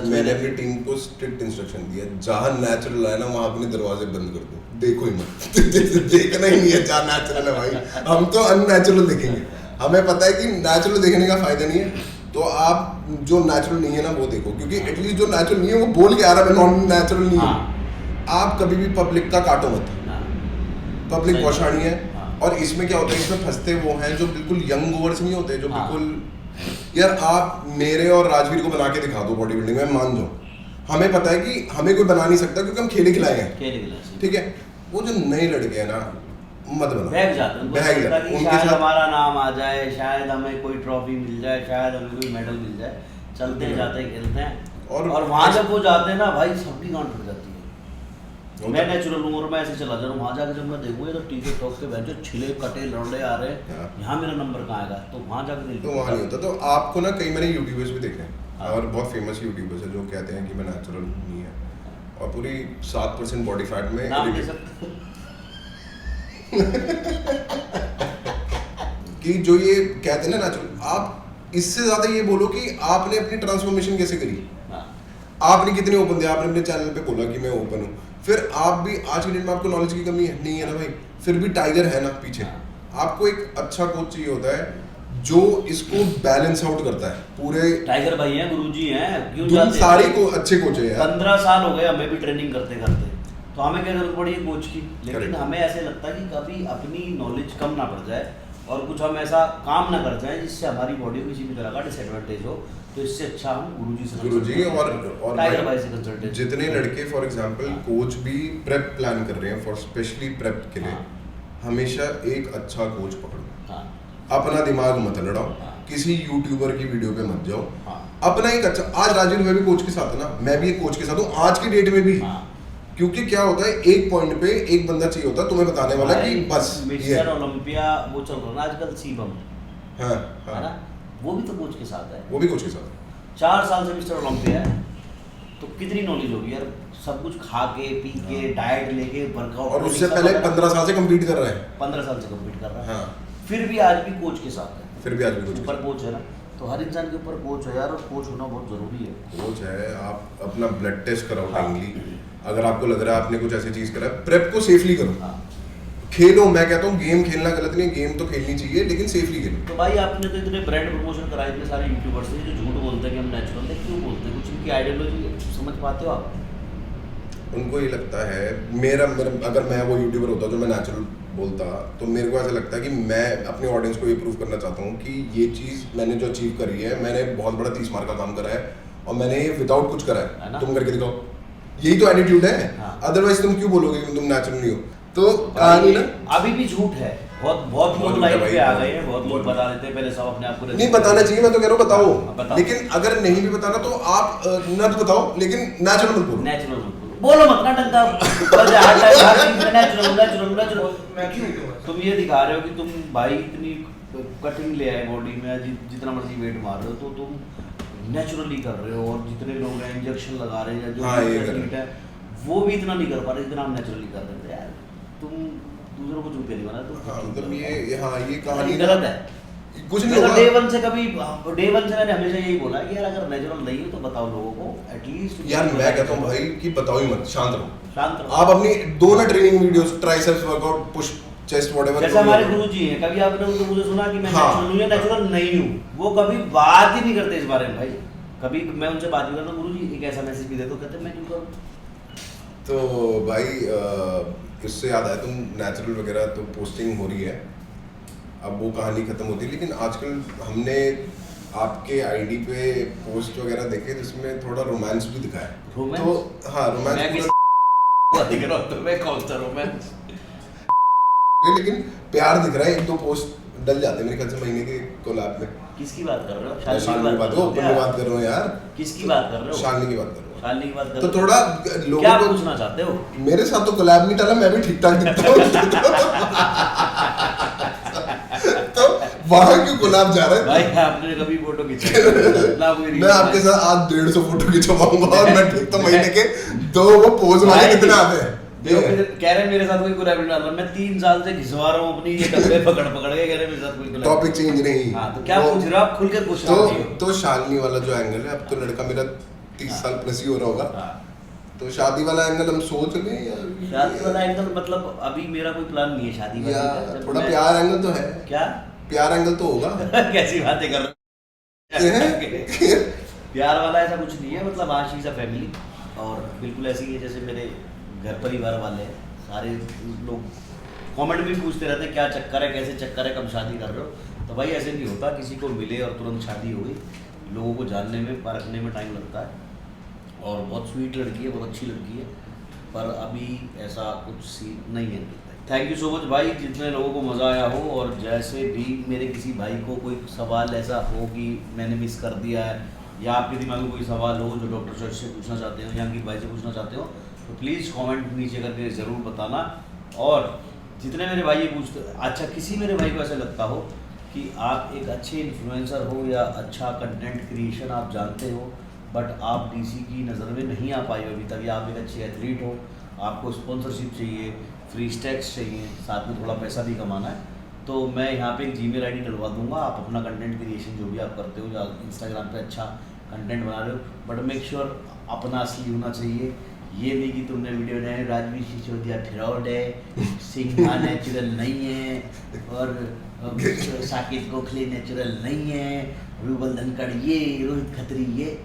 मैंने अपनी टीम को स्ट्रिक्ट इंस्ट्रक्शन दिया, जहाँ नेचुरल है ना वहाँ अपने दरवाजे बंद कर दो, देखो ही मत देखना ही नहीं है जहाँ नेचुरल है भाई, हम तो अननेचुरल देखेंगे। हमें पता है कि नेचुरल देखने का फायदा नहीं है, तो आप जो नेचुरल नहीं है ना वो देखो, क्योंकि एटलीस्ट जो नेचुरल नहीं है वो बोल के आ रहा है नॉन नेचुरल नहीं है। आप कभी भी पब्लिक का काटो मत, पब्लिक पहुँचानी है। और इसमें क्या होता है, इसमें फंसते वो हैं जो बिल्कुल यंग ओवर्स नहीं होते, जो बिल्कुल, यार आप मेरे और राजवीर को बना के दिखा दो बॉडी बिल्डिंग में, मान जाओ, हमें पता है कि हमें कोई बना नहीं सकता, क्योंकि हम खेले खिलाए हैं, ठीक है। वो जो नए लड़के हैं ना, मत बनाओ, बहक जाते हैं, शायद हमारा नाम आ जाए, शायद हमें कोई ट्रॉफी मिल जाए, शायद हमें कोई मेडल मिल जाए, चलते हैं जाते हैं खेलते हैं, और वहाँ जब वो जाते हैं ना भाई, सबकी गांठ फट जाती है। मैं नेचुरल हूँ और मैं ऐसे चला जा रहा हूँ, वहाँ जाकर जब मैं देखूँगा तो टीके टॉक के बैठ जो छिले कटे लौंडे आ रहे हैं, यहाँ मेरा नंबर कहाँ आएगा, तो वहाँ जाकर तो वहाँ नहीं होता। तो आपको ना कई मैंने यूट्यूबर्स भी देखे हैं, और बहुत फेमस यूट्यूबर्स है जो कहते हैं कि मैं नेचुरल नहीं है, और पूरी 7% बॉडी फैट में कि जो ये कहते हैं ना नेचुरल, आप इससे ज्यादा ये बोलो कि आपने अपनी ट्रांसफॉर्मेशन कैसे करी, आपने कितने ओपन थे, आपने अपने चैनल पे बोला कि मैं ओपन हूँ, फिर आप भी आज के डेट में आपको नॉलेज की कमी है नहीं है ना भाई, फिर भी टाइगर है ना पीछे। आपको एक अच्छा कोच चाहिए होता है जो इसको बैलेंस आउट करता है पूरे। टाइगर भाई हैं, गुरुजी हैं, क्यों तुम जाते सारे हैं? को अच्छे कोच हैं यार। 15 साल हो गए हमें भी ट्रेनिंग करते करते, तो हमें क्या जरूरत पड़ी है कोच की। लेकिन Correct. हमें ऐसे लगता है कि कभी अपनी नॉलेज कम ना पड़ जाए और कुछ हम ऐसा काम ना कर जाए जिससे हमारी बॉडी को किसी भी तरह का डिसएडवांटेज हो, तो इससे अच्छा हम गुरुजी से गुरुजी और टाइगर भाई से कंसल्टेंट। जितने लड़के फॉर एग्जांपल हाँ। कोच भी प्रेप प्लान कर रहे हैं फॉर स्पेशली प्रेप के लिए, हाँ। हमेशा एक अच्छा कोच पकड़ो, हाँ, अपना दिमाग मत लड़ाओ, हाँ। किसी यूट्यूबर की वीडियो पे मत जाओ, हाँ। अपना एक अच्छा। आज राजेंद्र भाई भी कोच के साथ है ना, मैं भी एक कोच के साथ हूँ आज की डेट में भी। हाँ। क्योंकि क्या होता है, एक पॉइंट पे एक बंदा चाहिए होता है तुम्हें बताने वाला कि बस ये मिस्टर है। ओलंपिया वो चल रहा है ना आजकल, सीबम हाँ है हाँ, ना, वो भी तो कोच के साथ है। वो भी कोच के साथ। 4 साल से मिस्टर ओलंपिया है, तो कितनी नॉलेज होगी यार, सब कुछ खा के पी के डाइट लेके वर्कआउट। और उससे पहले 15 साल से कम्पीट कर रहा है। 15 साल से कम्पीट कर रहा है, हाँ, फिर भी आज भी कोच के साथ है। फिर भी आज भी कोच के ऊपर कोच है ना, तो हर इंसान के ऊपर कोच है यार, और कोच होना बहुत जरूरी है। कोच है। आप अपना ब्लड टेस्ट कराओ हाँ। टाइमली। अगर आपको लग रहा है आपने कुछ ऐसी चीज करा है, प्रेप को सेफली करो। हाँ। खेलो, मैं कहता हूँ गेम खेलना गलत नहीं है, गेम तो खेलनी चाहिए लेकिन सेफली खेलो। तो भाई आपने तो इतने ब्रांड प्रमोशन कराए, इतने सारे यूट्यूबर्स हैं जो झूठ बोलते हैं कि हम नेचुरल है, क्यों बोलते हैं? कुछ इनकी आइडियोलॉजी समझ पाते हो आप? उनको ये लगता है, मेरा अगर मैं वो यूट्यूबर होता जो मैं नेचुरल बोलता, तो मेरे को ऐसा लगता है कि मैं अपने ऑडियंस को ये प्रूव करना चाहता हूँ कि ये चीज़ मैंने जो अचीव करी है, मैंने बहुत बड़ा 30 मार का काम करा है और मैंने ये विदाउट कुछ करा है है। ना? तुम करके दिखाओ, यही तो एटीट्यूड है। हाँ। अदरवाइज तुम क्यों बोलोगे कि तुम नेचुरल नहीं हो? तो कहानी ना अभी भी झूठ है, बहुत बहुत बहुत लोग झूठ है लाइफ भाई, पे आ बहुत गए हैं, बहुत लोग बहुत बता देते हैं पहले सब अपने आप को। नहीं बताना चाहिए, मैं तो कह रहा हूँ बताओ। हाँ, बताओ। लेकिन अगर नहीं भी बताना तो आप न तो बताओ, लेकिन नेचुरल मत बोलो। नेचुरल मत बोलो मत ना डंका बजे हर टाइम हर चीज में नेचुरल नेचुरल नेचुरल। मैं क्यों कहूँगा? तुम ये दिखा रहे हो कि तुम भाई इतनी कटिंग ले आए बॉडी में, जितना मर्जी वेट मार रहे हो, तो तुम नेचुरली कर रहे हो। और जितने लोग हैं इंजेक्शन लगा रहे हैं, जो हाँ, ये कर एथलीट है वो भी इतना नहीं कर पा रहे जितना हम नेचुरली कर रहे थे यार। तुम दूसरों को जूते नहीं बना, हाँ, तुम मतलब ये कहानी गलत है। कुछ नहीं डे होगा। वन से मैंने हमेशा यही बोला है कि यार अगर नेचुरल नहीं हो तो बताओ लोगों को एटलीस्ट। यार मैं कहता हूँ भाई कि बताओ ही मत, शांत रहो। शांत रहो। आप अपनी दो ना training videos, triceps workout, push chest whatever. जैसे हमारे गुरुजी हैं, कभी आपने उनको मुझे सुना कि मैं हाँ। नेचुरल हूं या नेचुरल नहीं हूं? वो कभी बात ही नहीं करते इस बारे में भाई। कभी मैं उनसे बात नहीं करता, गुरुजी एक ऐसा मैसेज भी दे दो, कहते मैं क्यों करूं? तो भाई इससे याद आया, तुम नेचुरल वगैरह तो पोस्टिंग हो रही है, अब वो कहानी खत्म होती है। लेकिन आजकल हमने आपके आईडी पे पोस्ट वगैरह देखे जिसमें थोड़ा रोमांस भी दिखा है। रोमांस? तो हाँ, मैं रोमांस किस बात दिख रहा हूं तो मैं कौन सा रोमांस? लेकिन प्यार दिख रहा है। 1-2 पोस्ट डल जाते हैं मेरे ख्याल से महीने के कोलैब में। किसकी बात कर रहे हो? शालिनी की बात हो, अपन बात कर रहे हो यार। किसकी बात कर रहे हो? शालिनी की बात कर रहे हो। शालिनी की बात कर तो रहे हो? थोड़ा लोगों क्या को पूछना चाहते हो? मेरे साथ तो कोलैब नहीं डाला, मैं भी ठीक ठाक दिखता हूँ। तो वहां क्यों कोलैब जा रहा है? भाई आपने कभी फोटो खिंचाई ना? कोई मैं आपके साथ आज 150 फोटो खिंचवाऊंगा और मैं ठीक तो महीने के 2 वो पोज वाले भाई, कितने आते हैं। देखो कह रहे हैं मेरे साथ कोई कोलैब नहीं डाल रहा, मैं 3 साल से घिसवा रहा हूँ अपनी ये डब्बे पकड़ पकड़ के, कह रहे हैं मेरे साथ कोई कोलैब। टॉपिक चेंज नहीं। हाँ, तो क्या पूछ रहे हो आप? खुल के पूछ तो रहे हो। तो शालिनी वाला जो एंगल है, अब तो लड़का मेरा 30 साल प्लस ही हो रहा होगा, हाँ। तो शादी वाला एंगल हम सोच रहे हैं यार। शादी वाला एंगल मतलब अभी मेरा कोई प्लान नहीं है शादी वाला या जब थोड़ा मैं- प्यार एंगल तो है। क्या प्यार एंगल तो होगा। कैसी बातें कर रहे हो? प्यार वाला ऐसा कुछ नहीं है, मतलब आज शी फैमिली और बिल्कुल ऐसी है जैसे मेरे घर परिवार वाले हैं सारे लोग। कमेंट भी पूछते रहते हैं क्या चक्कर है, कैसे चक्कर है, कब शादी कर रहे हो? तो भाई ऐसे नहीं होता, किसी को मिले और तुरंत शादी हो गई। लोगों को जानने में, परखने में टाइम लगता है। और बहुत स्वीट लड़की है, बहुत अच्छी लड़की है, पर अभी ऐसा कुछ सीन नहीं है। थैंक यू सो मच भाई, जितने लोगों को मज़ा आया हो। और जैसे भी मेरे किसी भाई को कोई सवाल ऐसा हो कि मैंने मिस कर दिया है, या आपके दिमाग में कोई सवाल हो जो डॉक्टर चॉइस से पूछना चाहते हो या अंकित भाई से पूछना चाहते हो, तो प्लीज़ कमेंट नीचे करके ज़रूर बताना। और जितने मेरे भाई ये पूछते, अच्छा किसी मेरे भाई को ऐसा लगता हो कि आप एक अच्छे इन्फ्लुएंसर हो या अच्छा कंटेंट क्रिएशन आप जानते हो, बट आप डीसी की नज़र में नहीं आ पाए हो अभी तक, या आप एक अच्छे एथलीट हो, आपको स्पॉन्सरशिप चाहिए, फ्री स्टैक्स चाहिए, साथ में थोड़ा पैसा भी कमाना है, तो मैं यहाँ पे एक जीमेल आईडी डलवा दूंगा। आप अपना कंटेंट क्रिएशन जो भी आप करते हो या इंस्टाग्राम पे अच्छा कंटेंट बना रहे हो, बट मेक श्योर अपना असली होना चाहिए, ये नहीं कि तुमने वीडियो बनाया राजवीर सिसोदिया फ्रॉड है, सिंघा नेचुरल नहीं है और साकिब गोखले नेचुरल नहीं है, रूबल धनखड़ ये, रोहित खत्री ये।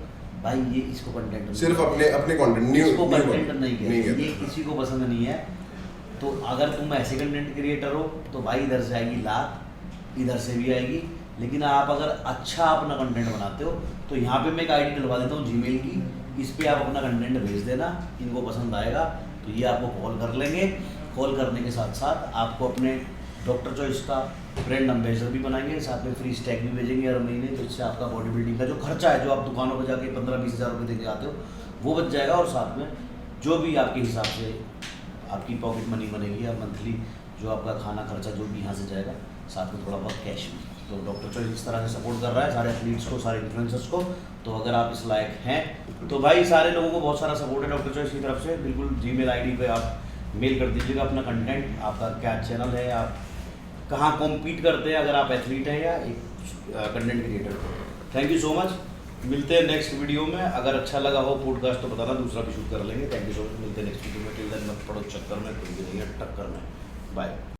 भाई ये इसको कंटेंट सिर्फ अपने कंटेंट इसको कंटेंट नहीं है, ये किसी को पसंद नहीं है। तो अगर तुम ऐसे कंटेंट क्रिएटर हो तो भाई इधर से आएगी लात, इधर से भी आएगी। लेकिन आप अगर अच्छा अपना कंटेंट बनाते हो तो यहाँ पे मैं एक आईडी डलवा देता हूँ जीमेल की, इस पर आप अपना कंटेंट भेज देना, इनको पसंद आएगा तो ये आपको कॉल कर लेंगे। कॉल करने के साथ साथ आपको अपने डॉक्टर चॉइस का ब्रांड एम्बेसडर भी बनाएंगे, साथ में फ्री स्टैक भी भेजेंगे हर महीने, तो इससे आपका बॉडी बिल्डिंग का जो खर्चा है, जो आप दुकानों पर जाके 15-20 हज़ार रुपये दे के आते हो, वो बच जाएगा। और साथ में जो भी आपके हिसाब से आपकी पॉकेट मनी बनेगी या मंथली जो आपका खाना खर्चा जो भी यहाँ से जाएगा, साथ में थोड़ा बहुत कैश भी। तो डॉक्टर चॉइस इस तरह से सपोर्ट कर रहा है सारे एथलीट्स को, सारे इन्फ्लुएंसर्स को। तो अगर आप इस लायक हैं तो भाई सारे लोगों को बहुत सारा सपोर्ट है डॉक्टर चॉइस की तरफ से। बिल्कुल जीमेल आईडी पे आप मेल कर दीजिएगा अपना कंटेंट, आपका क्या चैनल है, आप कहाँ कॉम्पीट करते हैं, अगर आप एथलीट हैं या एक content creator. Thank you so much, मिलते हैं नेक्स्ट वीडियो में। अगर अच्छा लगा हो पॉडकास्ट तो बताना, दूसरा भी शूट कर लेंगे। थैंक यू सो मच, मिलते हैं नेक्स्ट वीडियो में। टिल देन मत पड़ो चक्कर में, कोई भी नहीं है टक्कर में। बाय।